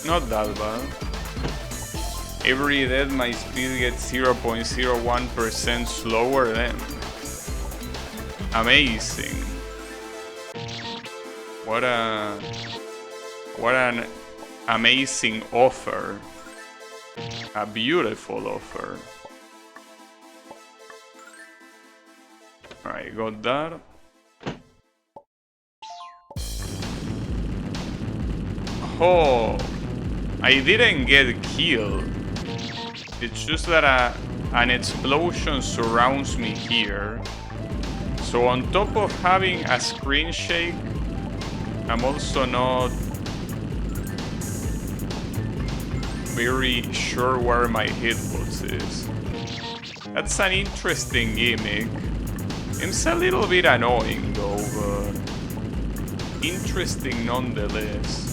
Not that bad. Every death my speed gets 0.01% slower then. Amazing. What an amazing offer. A beautiful offer. Alright, got that. Oh, I didn't get killed. It's just that an explosion surrounds me here. So on top of having a screen shake, I'm also not very sure where my hitbox is. That's an interesting gimmick. It's a little bit annoying though, but interesting nonetheless.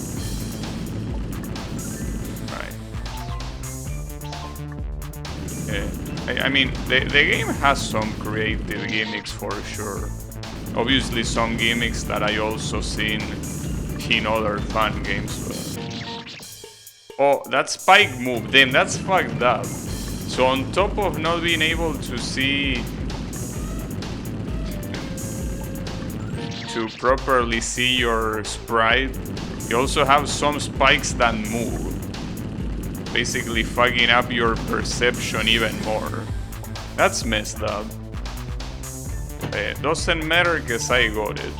I mean, the game has some creative gimmicks for sure. Obviously some gimmicks that I also seen in other fun games. But... oh, that spike move, damn, that's fucked up. So on top of not being able to properly see your sprite, you also have some spikes that move. Basically fucking up your perception even more. That's messed up. It doesn't matter because I got it.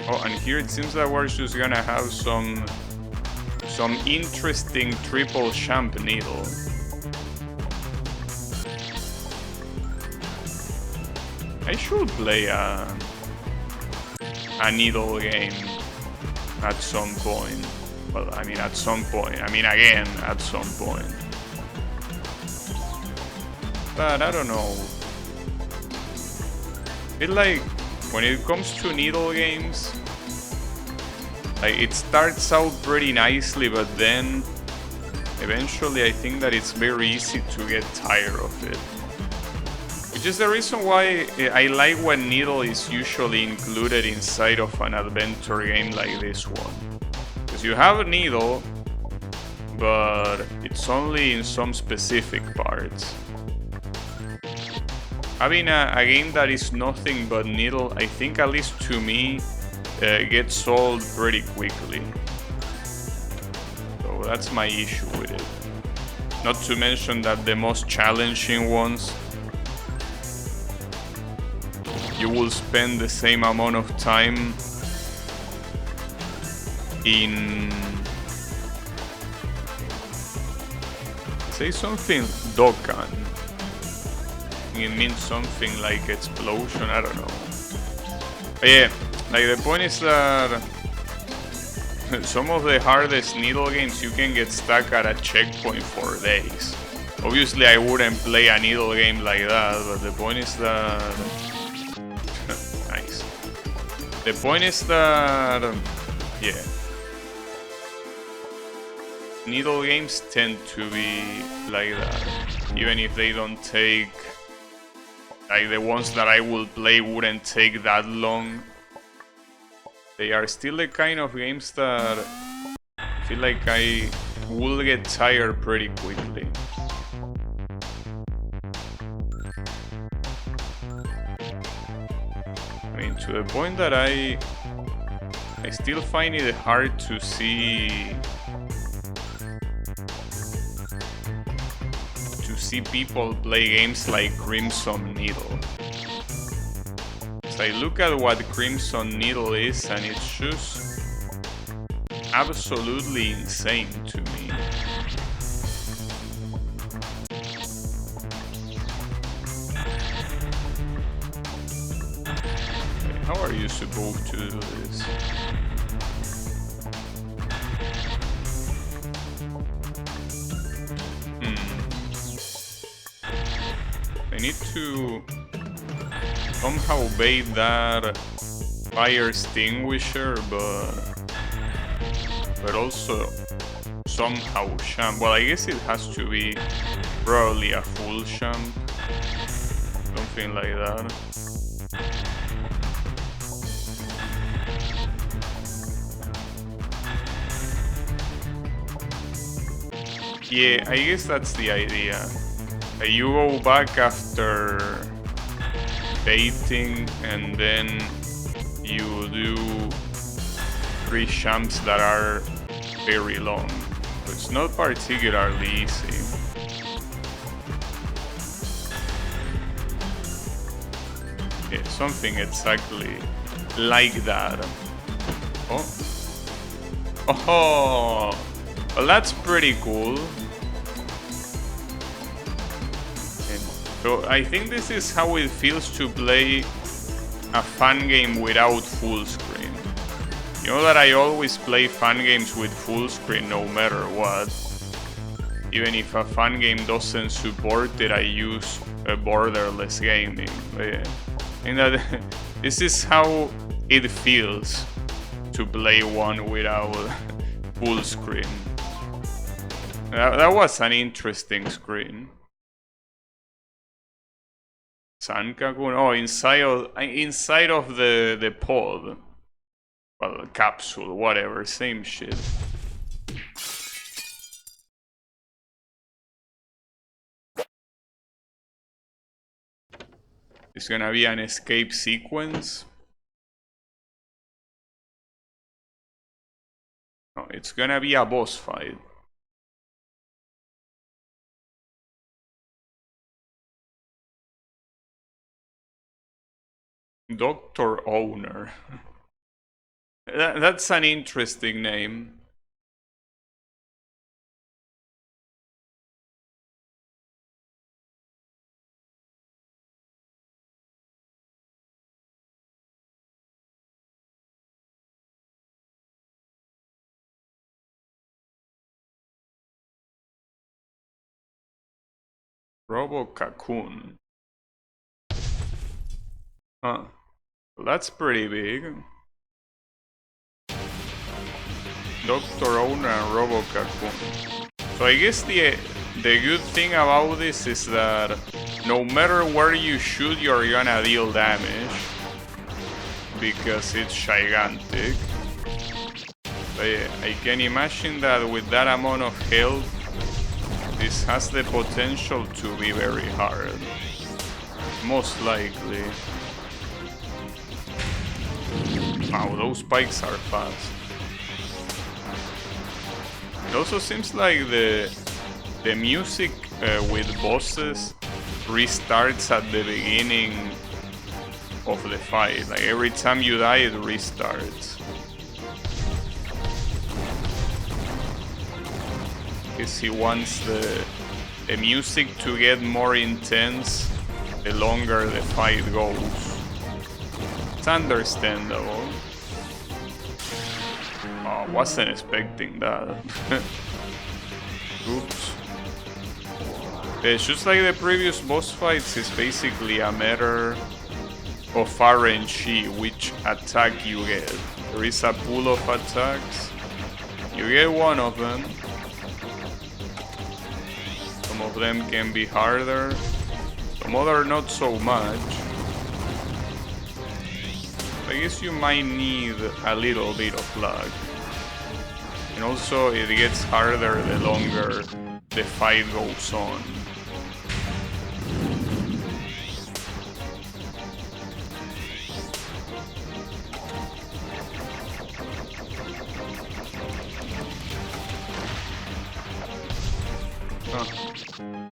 Oh, and here it seems that we're just gonna have some interesting triple champ needle. I should play a needle game at some point. Well, I mean, at some point. I mean, again, at some point. But I don't know. It like, when it comes to needle games, like, it starts out pretty nicely, but then eventually I think that it's very easy to get tired of it. Which is the reason why I like when needle is usually included inside of an adventure game like this one. You have a needle, but It's only in some specific parts. Having a game that is nothing but needle, I think, at least to me, gets old pretty quickly. So that's my issue with it. Not to mention that the most challenging ones, you will spend the same amount of time in, say something, Dokkan. It means something like explosion, I don't know. But yeah, like the point is that some of the hardest needle games you can get stuck at a checkpoint for days. Obviously I wouldn't play a needle game like that, but the point is that... nice. The point is that... yeah. Needle games tend to be like that. Even if they don't take... like the ones that I will play wouldn't take that long. They are still the kind of games that I feel like I will get tired pretty quickly. I mean, to the point that I still find it hard to see people play games like Crimson Needle. So I look at what Crimson Needle is and it's just absolutely insane to me. Okay, how are you supposed to do this? I need to somehow bait that fire extinguisher, but also somehow champ. Well, I guess it has to be probably a full champ, something like that. Yeah, I guess that's the idea. You go back after baiting and then you do 3 champs that are very long. So it's not particularly easy. Yeah, something exactly like that. Oh. Oh, well, that's pretty cool. So I think this is how it feels to play a fun game without full screen. You know that I always play fun games with full screen no matter what. Even if a fun game doesn't support it, I use a borderless gaming. But I think that this is how it feels to play one without full screen. That was an interesting screen. Sankakun. Oh, inside of the pod. Well, capsule, whatever, same shit. It's gonna be an escape sequence. No, it's gonna be a boss fight. Dr. Owner. That's an interesting name. Robo-Cocoon. Huh. Well, that's pretty big. Dr. Owner and Robo-Cocoon. So I guess the good thing about this is that no matter where you shoot, you're gonna deal damage. Because it's gigantic. But yeah, I can imagine that with that amount of health, This has the potential to be very hard. Most likely. Wow, those spikes are fast. It also seems like the music with bosses restarts at the beginning of the fight. Like every time you die, it restarts. Because he wants the music to get more intense the longer the fight goes. It's understandable. Oh, wasn't expecting that. Oops. It's just like the previous boss fights, it's basically a matter of RNG, which attack you get. There is a pool of attacks. You get one of them. Some of them can be harder, some other not so much. I guess you might need a little bit of luck. And also it gets harder the longer the fight goes on.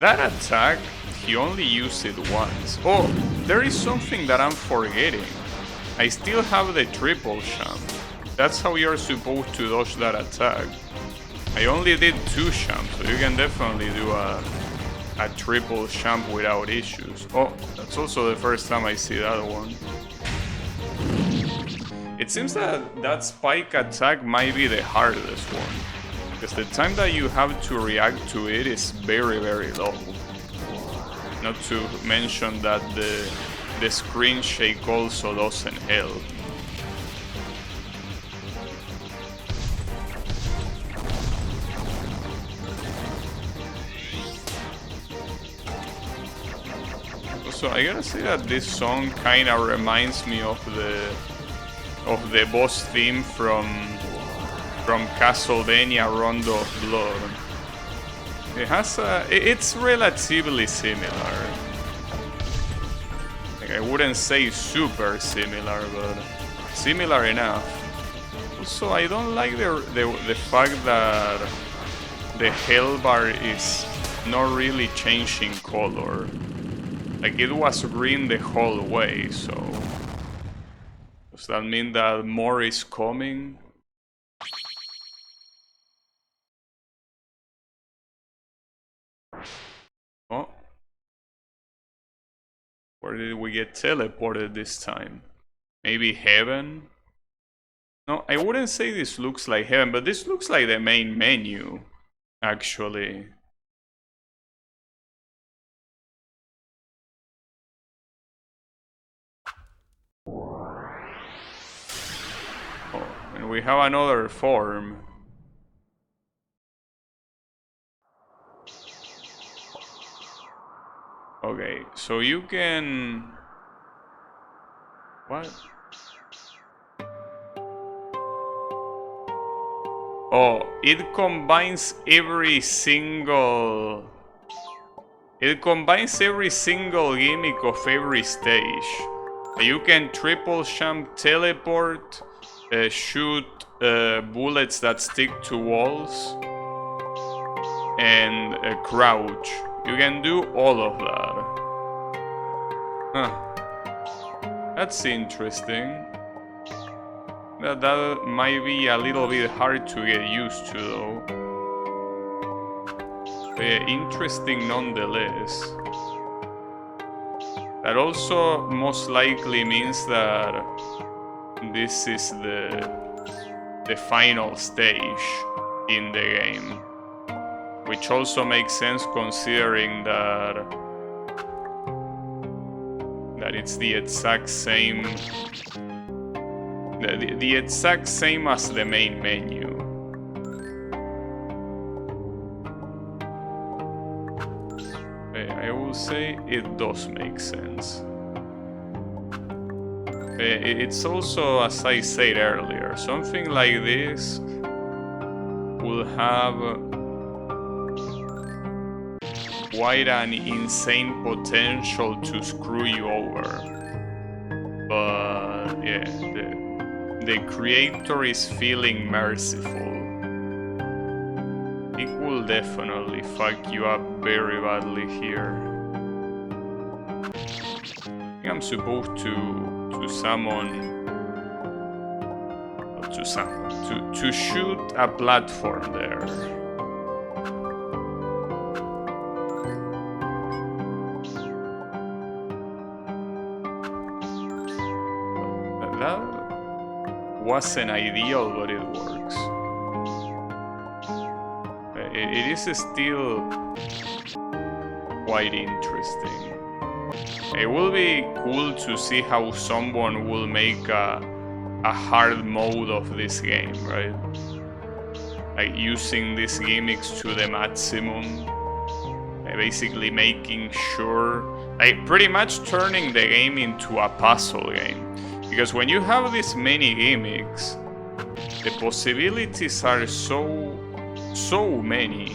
That attack, he only used it once. Oh, there is something that I'm forgetting. I still have the triple jump. That's how you're supposed to dodge that attack. I only did 2 jumps, so you can definitely do a triple jump without issues. Oh, that's also the first time I see that one. It seems that spike attack might be the hardest one. Because the time that you have to react to it is very, very low. Not to mention that the screen shake also doesn't help. Also, I gotta say that this song kinda reminds me of the boss theme from Castlevania Rondo of Blood. It's relatively similar. Like, I wouldn't say super similar, but similar enough. Also, I don't like the fact that the hell bar is not really changing color. Like, it was green the whole way, so does that mean that more is coming? Oh. Where did we get teleported this time? Maybe heaven? No, I wouldn't say this looks like heaven, but this looks like the main menu, actually. Oh, and we have another form. Okay, so you can... What? Oh, it combines every single... It combines every single gimmick of every stage. You can triple jump, teleport, shoot bullets that stick to walls, and crouch. You can do all of that. Huh. That's interesting. That might be a little bit hard to get used to, though. But interesting nonetheless. That also most likely means that this is the final stage in the game. Which also makes sense considering that it's the exact same the exact same as the main menu. I will say it does make sense. It's also, as I said earlier, something like this will have quite an insane potential to screw you over. But yeah, the creator is feeling merciful. It will definitely fuck you up very badly here. I think I'm supposed to summon... To shoot a platform there. That wasn't ideal, but it works. It is still quite interesting. It will be cool to see how someone will make a hard mode of this game, right? Like using these gimmicks to the maximum, basically making sure, like pretty much turning the game into a puzzle game. Because when you have this many gimmicks, the possibilities are so many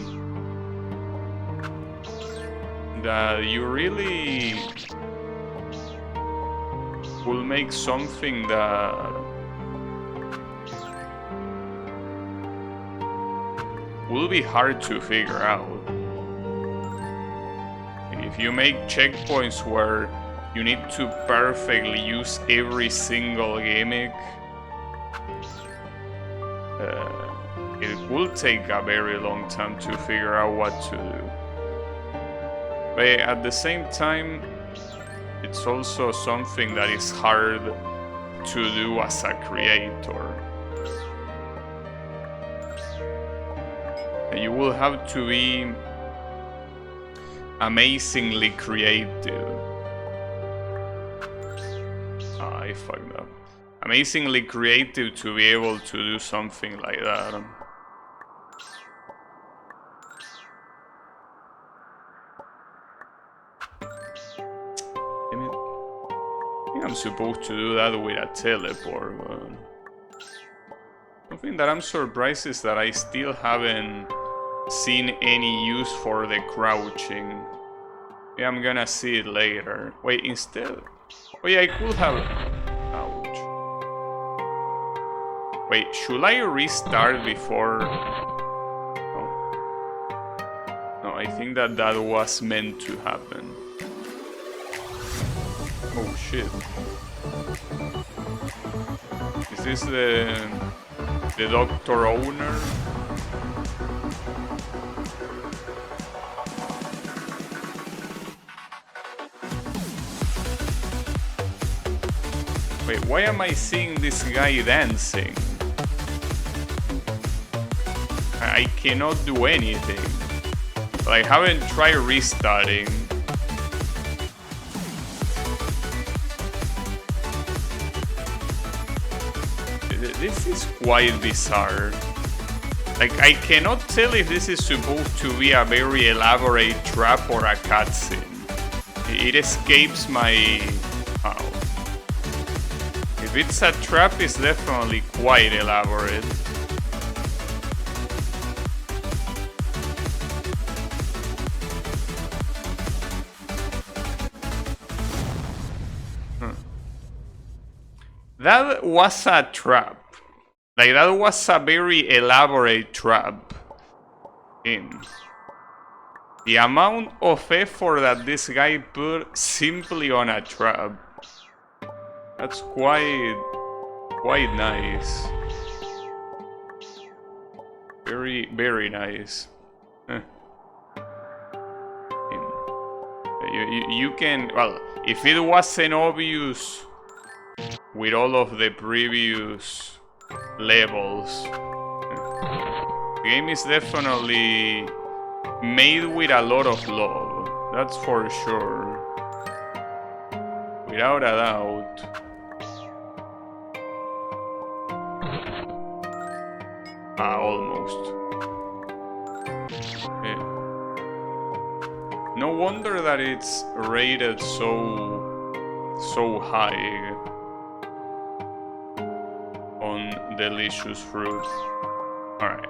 that you really will make something that will be hard to figure out. If you make checkpoints where you need to perfectly use every single gimmick, it will take a very long time to figure out what to do. But at the same time, it's also something that is hard to do as a creator. You will have to be amazingly creative. I fucked up. Amazingly creative to be able to do something like that. Damn it. I think I'm supposed to do that with a teleport, but something that I'm surprised is that I still haven't seen any use for the crouching. Yeah, I'm gonna see it later. Wait, instead... Oh yeah, I could have... Ouch. Wait, should I restart before... No. No, I think that was meant to happen. Oh shit. Is this the Doctor Owner? Wait, why am I seeing this guy dancing? I cannot do anything. But I haven't tried restarting. This is quite bizarre. Like, I cannot tell if this is supposed to be a very elaborate trap or a cutscene. It escapes my... Oh. If it's a trap, it's definitely quite elaborate. That was a trap. Like, that was a very elaborate trap. The amount of effort that this guy put simply on a trap. That's quite nice. Very, very nice. You can, well, if it wasn't obvious with all of the previous levels, the game is definitely made with a lot of love. That's for sure. Without a doubt. Almost. Yeah. No wonder that it's rated so high on Delicious Fruit. Alright.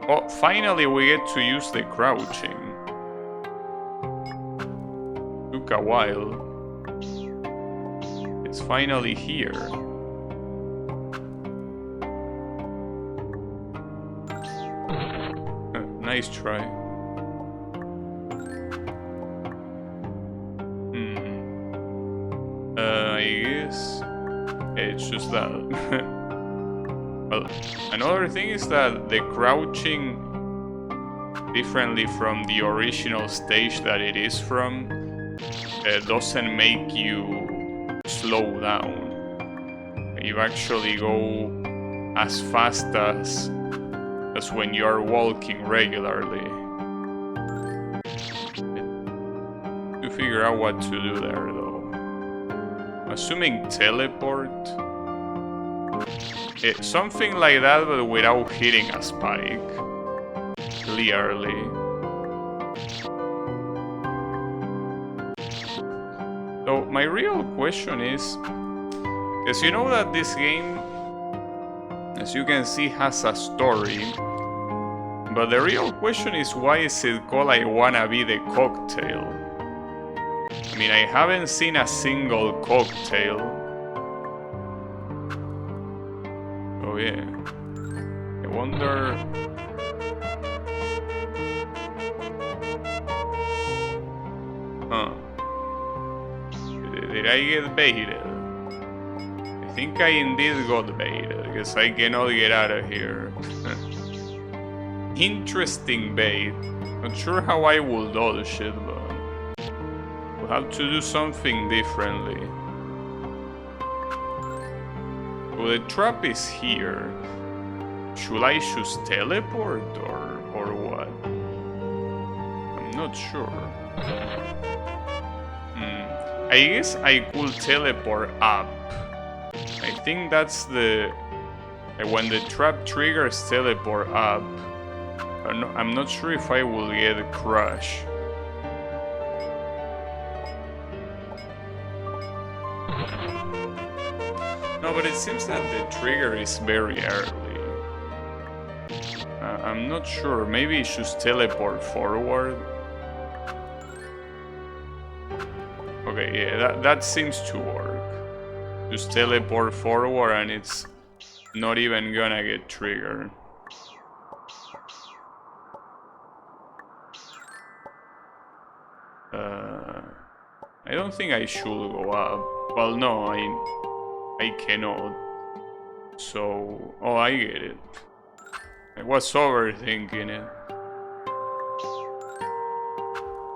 Oh, finally we get to use the crouching. took a while. It's finally here. Nice try. I guess it's just that. Well, another thing is that the crouching, differently from the original stage that it is from, doesn't make you slow down. You actually go as fast as when you are walking regularly. To figure out what to do there, though. Assuming teleport. Something like that, but without hitting a spike. Clearly. So my real question is, because you know that this game, as you can see, has a story, but the real question is, why is it called I Wanna Be the Cocktail? I mean, I haven't seen a single cocktail. Oh yeah. I wonder... Huh. Did I get baited? I think I indeed got baited, because I cannot get out of here. Interesting bait. Not sure how I will dodge it, but we'll have to do something differently. Well, the trap is here. Should I choose teleport or what? I'm not sure. I guess I could teleport up. I think that's the... when the trap triggers teleport up. I'm not sure if I will get a crush. No, but it seems that the trigger is very early. I'm not sure. Maybe it should teleport forward. Okay, yeah, that seems to work. Just teleport forward and it's not even gonna get triggered. I don't think I should go up. Well, no, I cannot. So... oh, I get it. I was overthinking it.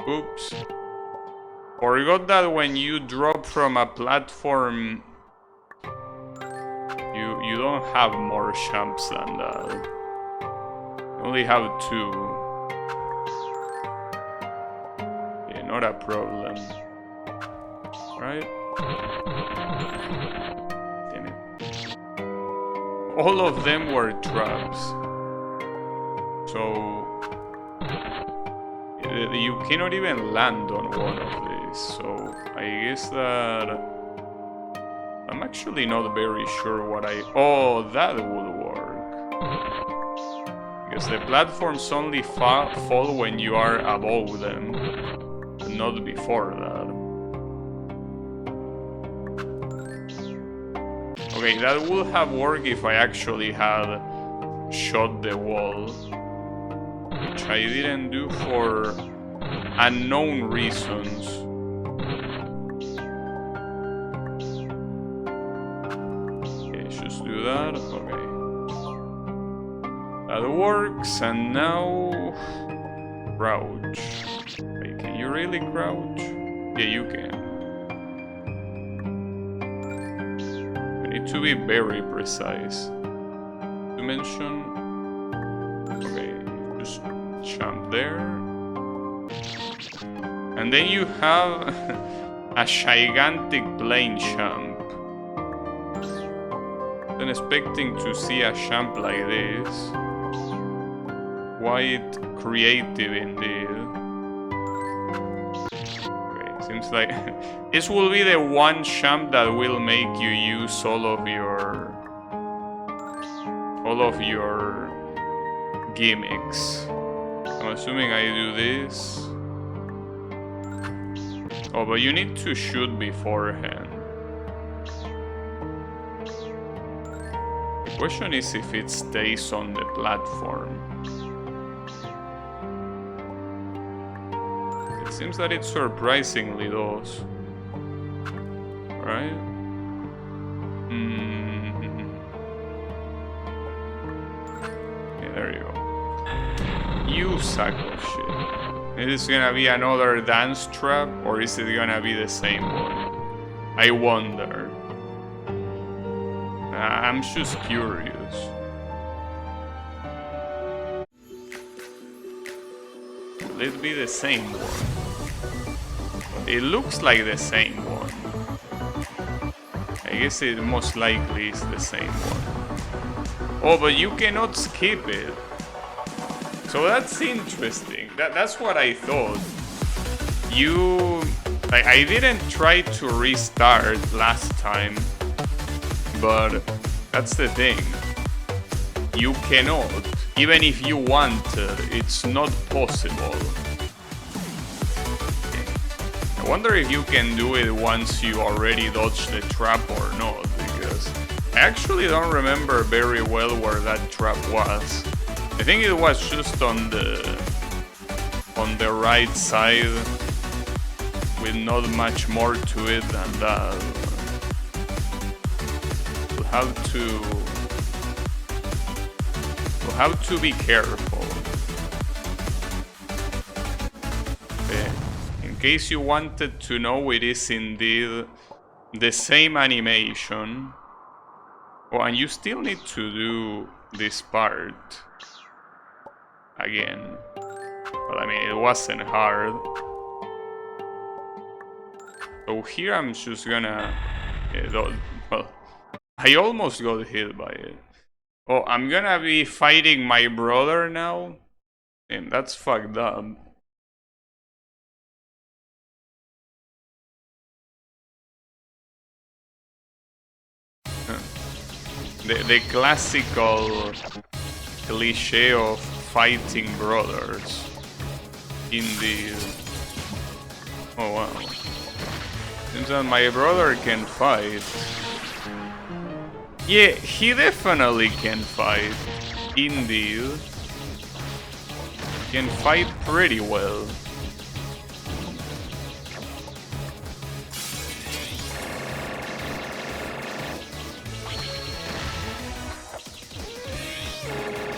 Oops. Forgot that when you drop from a platform, you don't have more jumps than that. You only have 2. Yeah, not a problem. Right? Damn it. All of them were traps. So... you cannot even land on one of these, so I guess that... I'm actually not very sure what I... oh, that would work. Because the platforms only fall when you are above them, but not before that. Okay, that would have worked if I actually had shot the wall. Which I didn't do for unknown reasons. Okay, just do that. Okay. That works, and now... crouch. Wait, can you really crouch? Yeah, you can. We need to be very precise. Dimension. Okay, just jump there. And then you have a gigantic plane jump. Wasn't expecting to see a jump like this. Quite creative indeed. Okay, seems like this will be the one jump that will make you use all of your gimmicks. I'm assuming I do this. Oh, but you need to shoot beforehand. The question is if it stays on the platform. It seems that it surprisingly does. Right? Okay, there you go. You sack of shit. Is this gonna be another dance trap, or is it gonna be the same one? I wonder. I'm just curious. Will it be the same one? It looks like the same one. I guess it most likely is the same one. Oh, but you cannot skip it. So that's interesting. That's what I thought. I didn't try to restart last time, but that's the thing. You cannot. Even if you wanted, it's not possible. I wonder if you can do it once you already dodged the trap or not, because I actually don't remember very well where that trap was. I think it was just on the right side, with not much more to it than that. We'll have to be careful. Okay. In case you wanted to know, it is indeed the same animation. Oh, and you still need to do this part again. Well, I mean, it wasn't hard. So here I'm just gonna... well, I almost got hit by it. Oh, I'm gonna be fighting my brother now? Damn, that's fucked up. The classical cliche of fighting brothers. Indeed. Oh wow. Seems that my brother can fight. Yeah, he definitely can fight. Indeed. Can fight pretty well.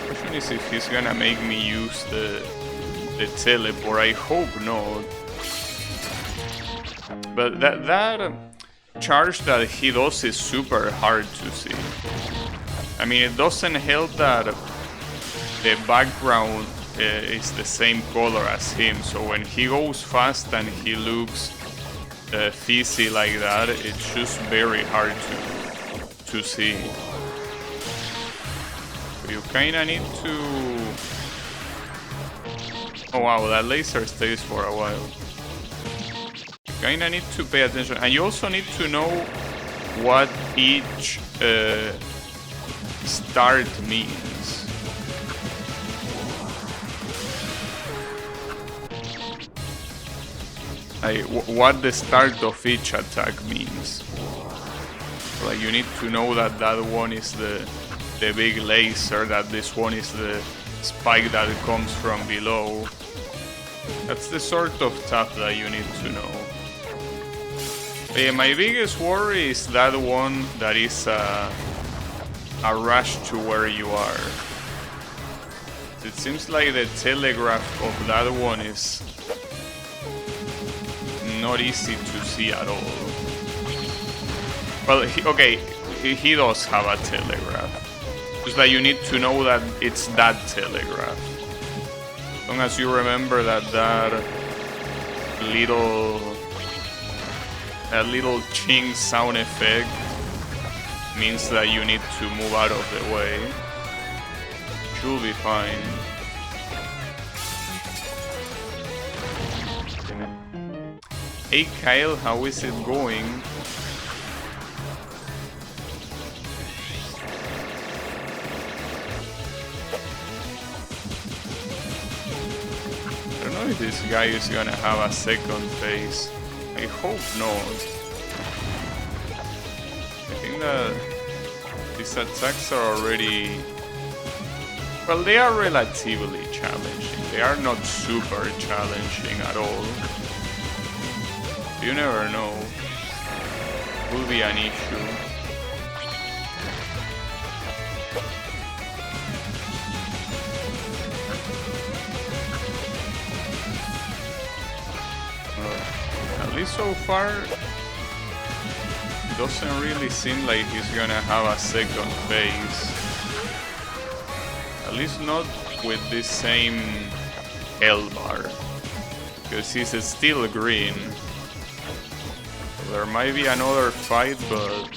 Question is if he's gonna make me use the teleport. I hope not. But that charge that he does is super hard to see. I mean, it doesn't help that the background is the same color as him, so when he goes fast and he looks fizzy like that, it's just very hard to see. You kinda need to... Oh wow, that laser stays for a while. Kinda need to pay attention, and you also need to know what each start means. What the start of each attack means. Like, you need to know that that one is the big laser, that this one is the spike that comes from below. That's the sort of stuff that you need to know. My biggest worry is that one that is a rush to where you are. It seems like the telegraph of that one is not easy to see at all. Well, he does have a telegraph. Just that you need to know that it's that telegraph. As long as you remember that little ching sound effect means that you need to move out of the way. Should be fine. Hey Kyle, how is it going? I don't know if this guy is gonna have a second phase. I hope not. I think that these attacks are already... Well, they are relatively challenging. They are not super challenging at all. You never know. Will be an issue. At least so far, doesn't really seem like he's gonna have a second phase. At least not with this same L-bar, because he's still green. There might be another fight, but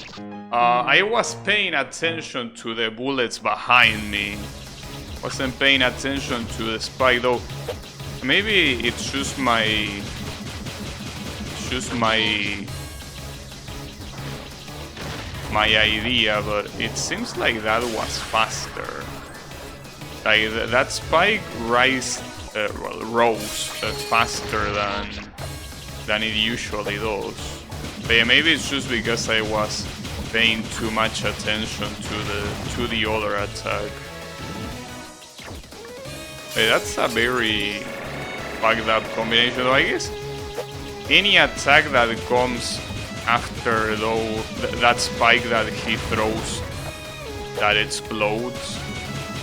I was paying attention to the bullets behind me. Wasn't paying attention to the spike though. Maybe it's just my idea, but it seems like that was faster. Like that spike rose faster than it usually does. But yeah, maybe it's just because I was paying too much attention to the other attack. Hey, that's a very fucked up combination. Though I guess any attack that comes after that spike that he throws that explodes,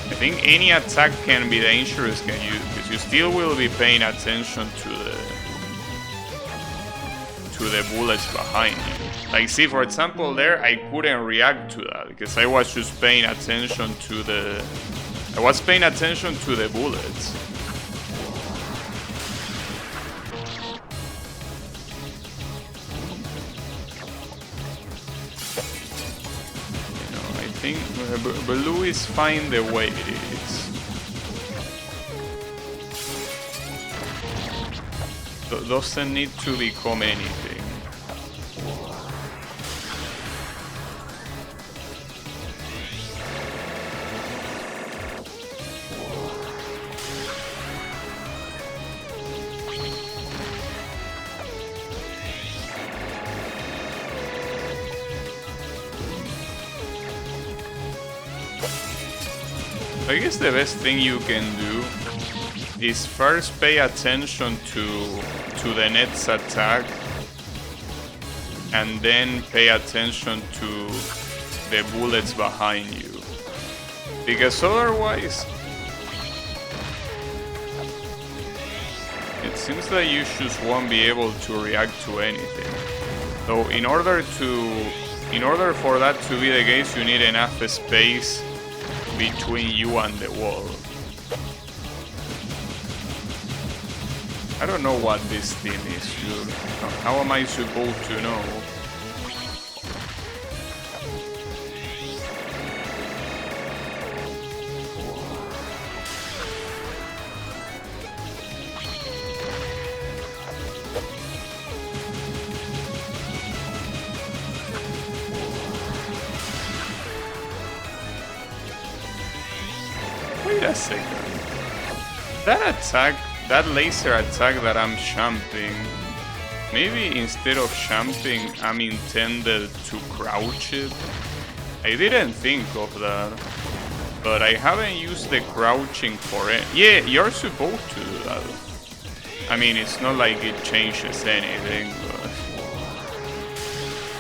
I think any attack can be dangerous because you still will be paying attention to the bullets behind you. Like, see, for example, there I couldn't react to that because I was just paying attention to the bullets. You know, I think Blue is fine the way it is. Doesn't need to become anything. I guess the best thing you can do is first pay attention to the next attack and then pay attention to the bullets behind you, because otherwise it seems that you just won't be able to react to anything. So in order for that to be the case, you need enough space between you and the wall. I don't know what this thing is, dude. How am I supposed to know? Wait a second. That laser attack that I'm champing, maybe instead of champing, I'm intended to crouch it. I didn't think of that, but I haven't used the crouching for it. Yeah, you're supposed to do that. I mean, it's not like it changes anything, but...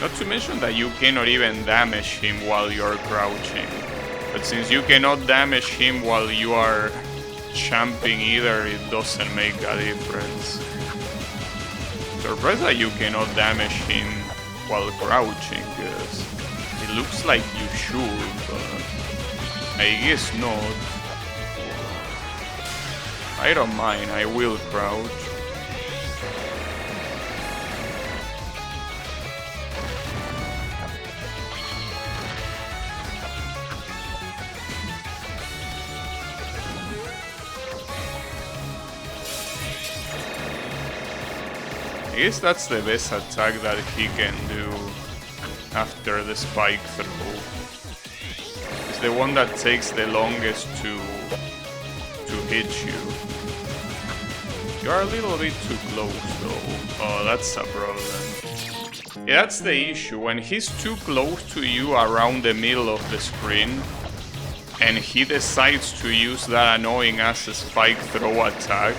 Not to mention that you cannot even damage him while you're crouching. But since you cannot damage him while you are champing either, it doesn't make a difference. Surprised that you cannot damage him while crouching, because it looks like you should, but I guess not. I don't mind, I will crouch. I guess that's the best attack that he can do after the spike throw. It's the one that takes the longest to hit you. You're a little bit too close though. Oh, that's a problem. Yeah, that's the issue. When he's too close to you around the middle of the screen, and he decides to use that annoying ass spike throw attack,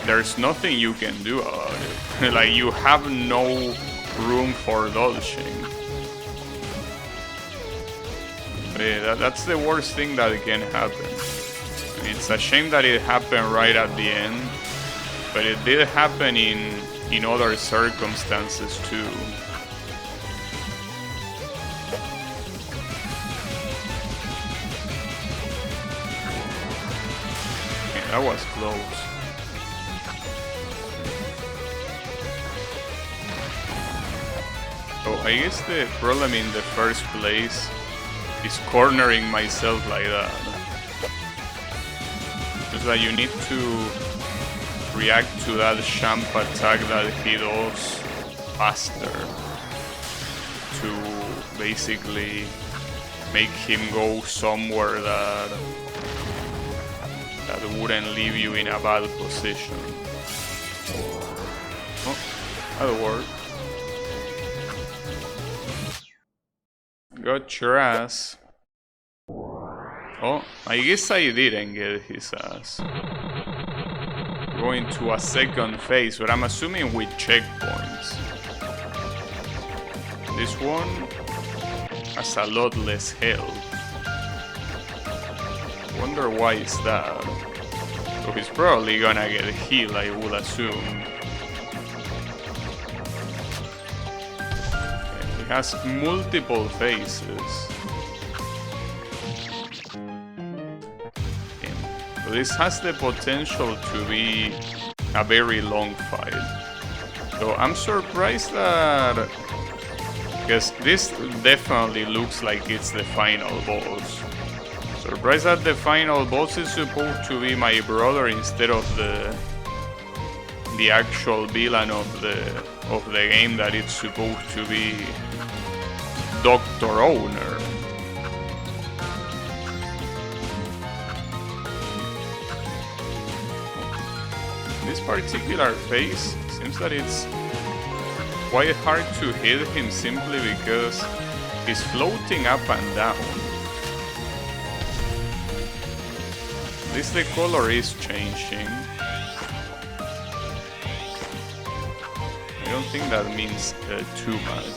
there's nothing you can do about it. Like, you have no room for dodging. Yeah, that's the worst thing that can happen. It's a shame that it happened right at the end, but it did happen in other circumstances too. Yeah, that was close. So I guess the problem in the first place is cornering myself like that. Just that you need to react to that champ attack that he does faster to basically make him go somewhere that wouldn't leave you in a bad position. Oh, that'll work. Got your ass. Oh, I guess I didn't get his ass. Going to a second phase, but I'm assuming with checkpoints. This one has a lot less health. Wonder why is that? So he's probably gonna get healed, I would assume. He has multiple phases. So this has the potential to be a very long fight. So I'm surprised that... because this definitely looks like it's the final boss. Surprised that the final boss is supposed to be my brother instead of the actual villain of the game, that it's supposed to be Dr. Owner. This particular phase seems that it's quite hard to hit him simply because he's floating up and down. At least the color is changing. I don't think that means too much.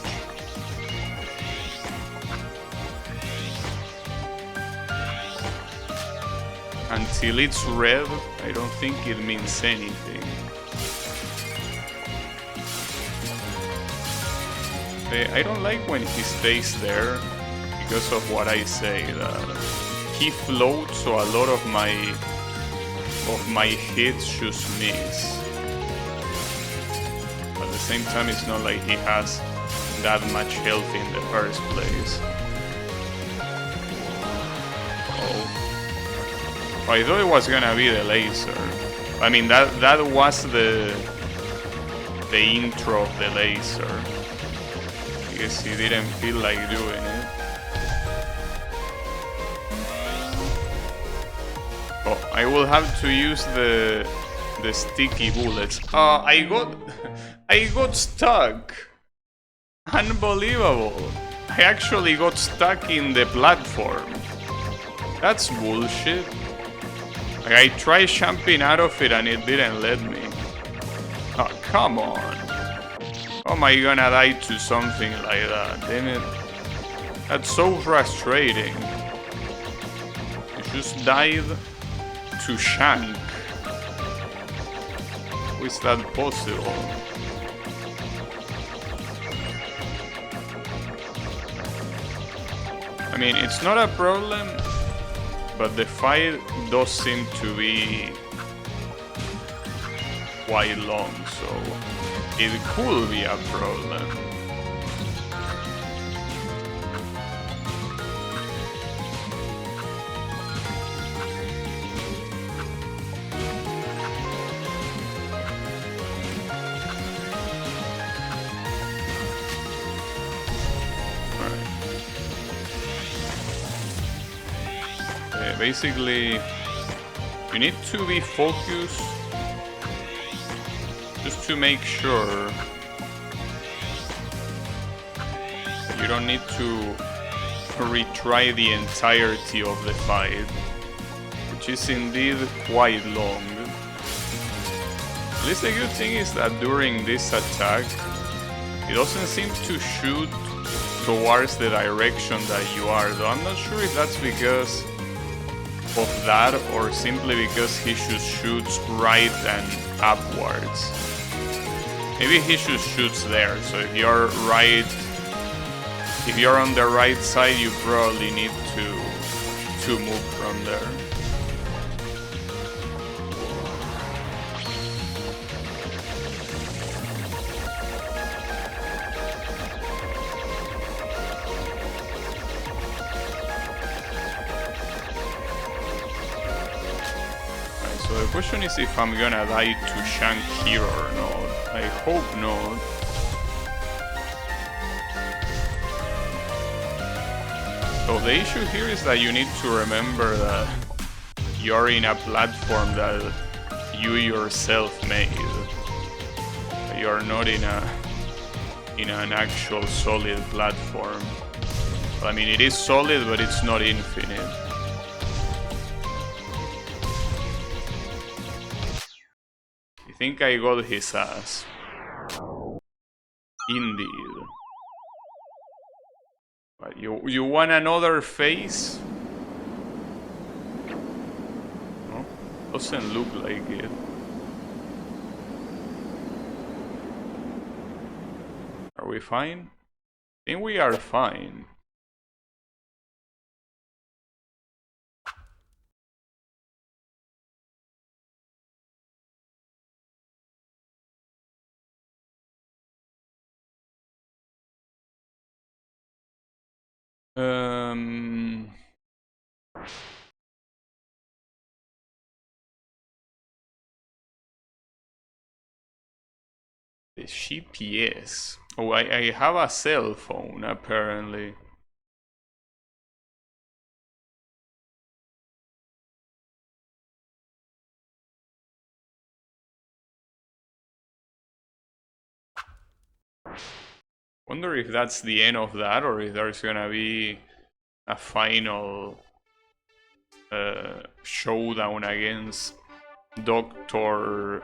Until it's red, I don't think it means anything. I don't like when he stays there because of what I say, that he floats, so a lot of my hits just miss. At the same time, it's not like he has that much health in the first place. Oh, I thought it was gonna be the laser. I mean, that was the intro of the laser. I guess he didn't feel like doing it. Oh, I will have to use the sticky bullets. I got stuck. Unbelievable. I actually got stuck in the platform. That's bullshit. Like, I tried jumping out of it and it didn't let me. Oh, come on. How am I gonna die to something like that? Damn it. That's so frustrating. You just died to Shank. How is that possible? I mean, it's not a problem, but the fight does seem to be quite long, so it could be a problem. Basically, you need to be focused just to make sure that you don't need to retry the entirety of the fight, which is indeed quite long. At least the good thing is that during this attack, it doesn't seem to shoot towards the direction that you are, though I'm not sure if that's because of that or simply because he just shoots right and upwards. Maybe he just shoots there, so if you're on the right side, you probably need to move from there. So the question is if I'm gonna die to Shank here or not. I hope not. So the issue here is that you need to remember that you're in a platform that you yourself made. You're not in an actual solid platform. I mean, it is solid, but it's not infinite. I think I got his ass. Indeed. But you want another face? No, doesn't look like it. Are we fine? I think we are fine. The GPS. Oh, I have a cell phone apparently. Wonder if that's the end of that or if there's gonna be a final showdown against Dr.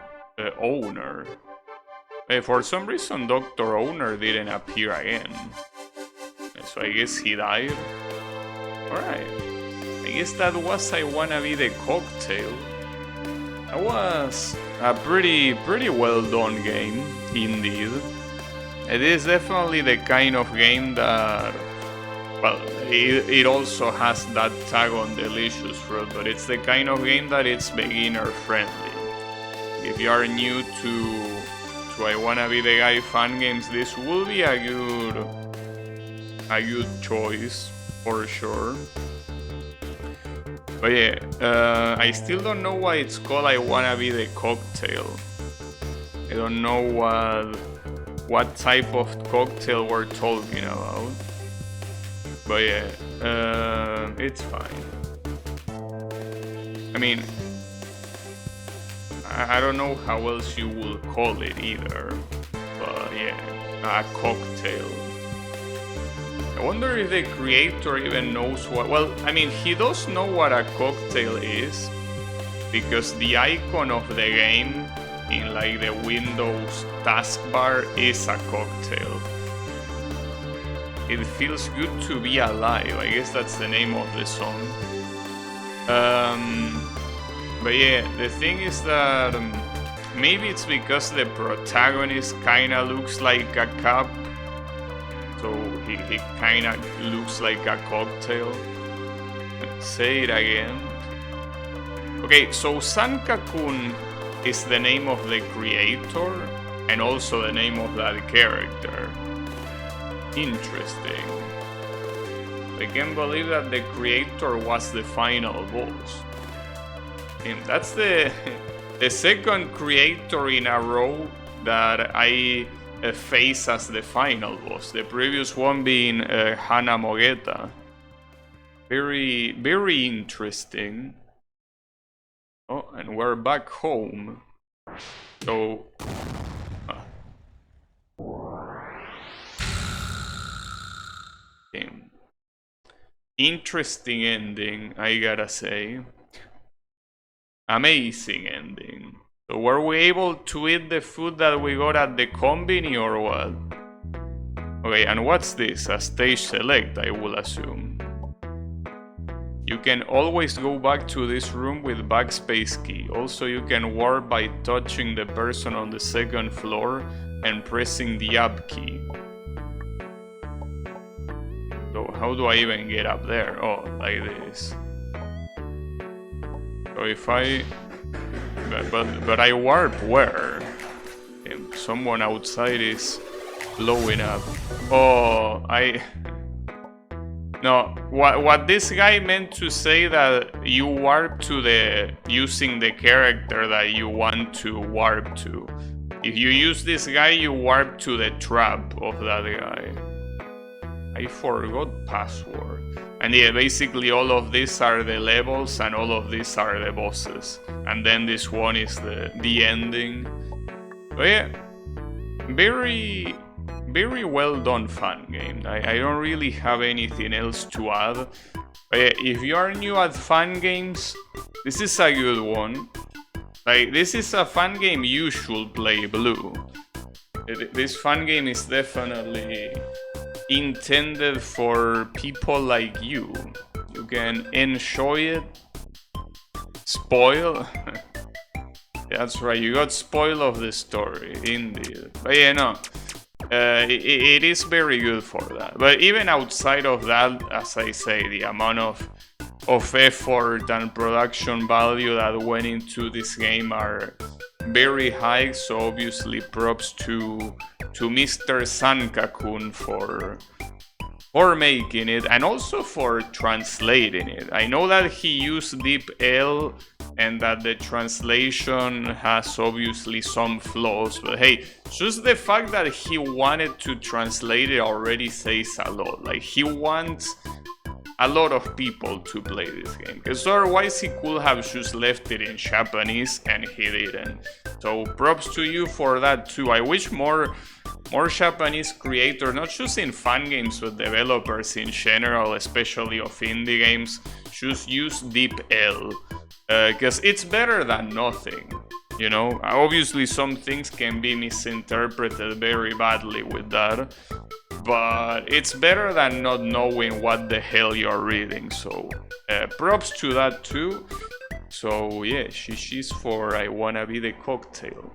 Owner. For some reason, Dr. Owner didn't appear again. So I guess he died. Alright. I guess that was I Wanna Be the Cocktail. That was a pretty well done game, indeed. It is definitely the kind of game that, well, it also has that tag on Delicious Fruit, but it's the kind of game that it's beginner friendly. If you are new to I Wanna Be the Guy fan games, this will be a good choice for sure. But yeah, I still don't know why it's called I Wanna Be the Cocktail. I don't know what type of cocktail we're talking about. But yeah, it's fine. I mean, I don't know how else you will call it either. But yeah, a cocktail. I wonder if the creator even knows what... Well, I mean, he does know what a cocktail is, because the icon of the game in like the Windows taskbar is a cocktail. It feels good to be alive, I guess that's the name of the song. But yeah, the thing is that maybe it's because the protagonist kinda looks like a cup, so he kinda looks like a cocktail. Let's say it again. Okay, so Sanka-kun is the name of the creator and also the name of that character. Interesting. I can't believe that the creator was the final boss. And that's the second creator in a row that I face as the final boss. The previous one being Hana Mogeta. Very interesting. Oh, and we're back home. So interesting ending, I gotta say. Amazing ending. So were we able to eat the food that we got at the combini or what? Okay, and what's this? A stage select, I will assume. You can always go back to this room with backspace key. Also, you can warp by touching the person on the second floor and pressing the up key. So how do I even get up there? Oh, like this. So if I... But I warp where? And someone outside is blowing up. Oh, No, what this guy meant to say that you warp to using the character that you want to warp to. If you use this guy, you warp to the trap of that guy. I forgot password. And yeah, basically all of these are the levels and all of these are the bosses. And then this one is the ending. But yeah, very well done fan game. I don't really have anything else to add. But yeah, if you are new at fan games, this is a good one. Like, this is a fan game you should play, Blue. This fan game is definitely intended for people like you. You can enjoy it. Spoil. That's right, you got spoil of the story, indeed. But yeah, no. It is very good for that. But even outside of that, as I say, the amount of effort and production value that went into this game are very high. So obviously props to Mr. Sanka-kun for making it and also for translating it. I know that he used DeepL and that the translation has obviously some flaws, but hey, just the fact that he wanted to translate it already says a lot. Like, he wants a lot of people to play this game, because otherwise he could have just left it in Japanese and he didn't. So props to you for that too. I wish more Japanese creators, not just in fan games but developers in general, especially of indie games, just use DeepL. Because it's better than nothing, you know? Obviously some things can be misinterpreted very badly with that, but it's better than not knowing what the hell you're reading, so props to that too. So yeah, she's for I Wanna Be the Cocktail.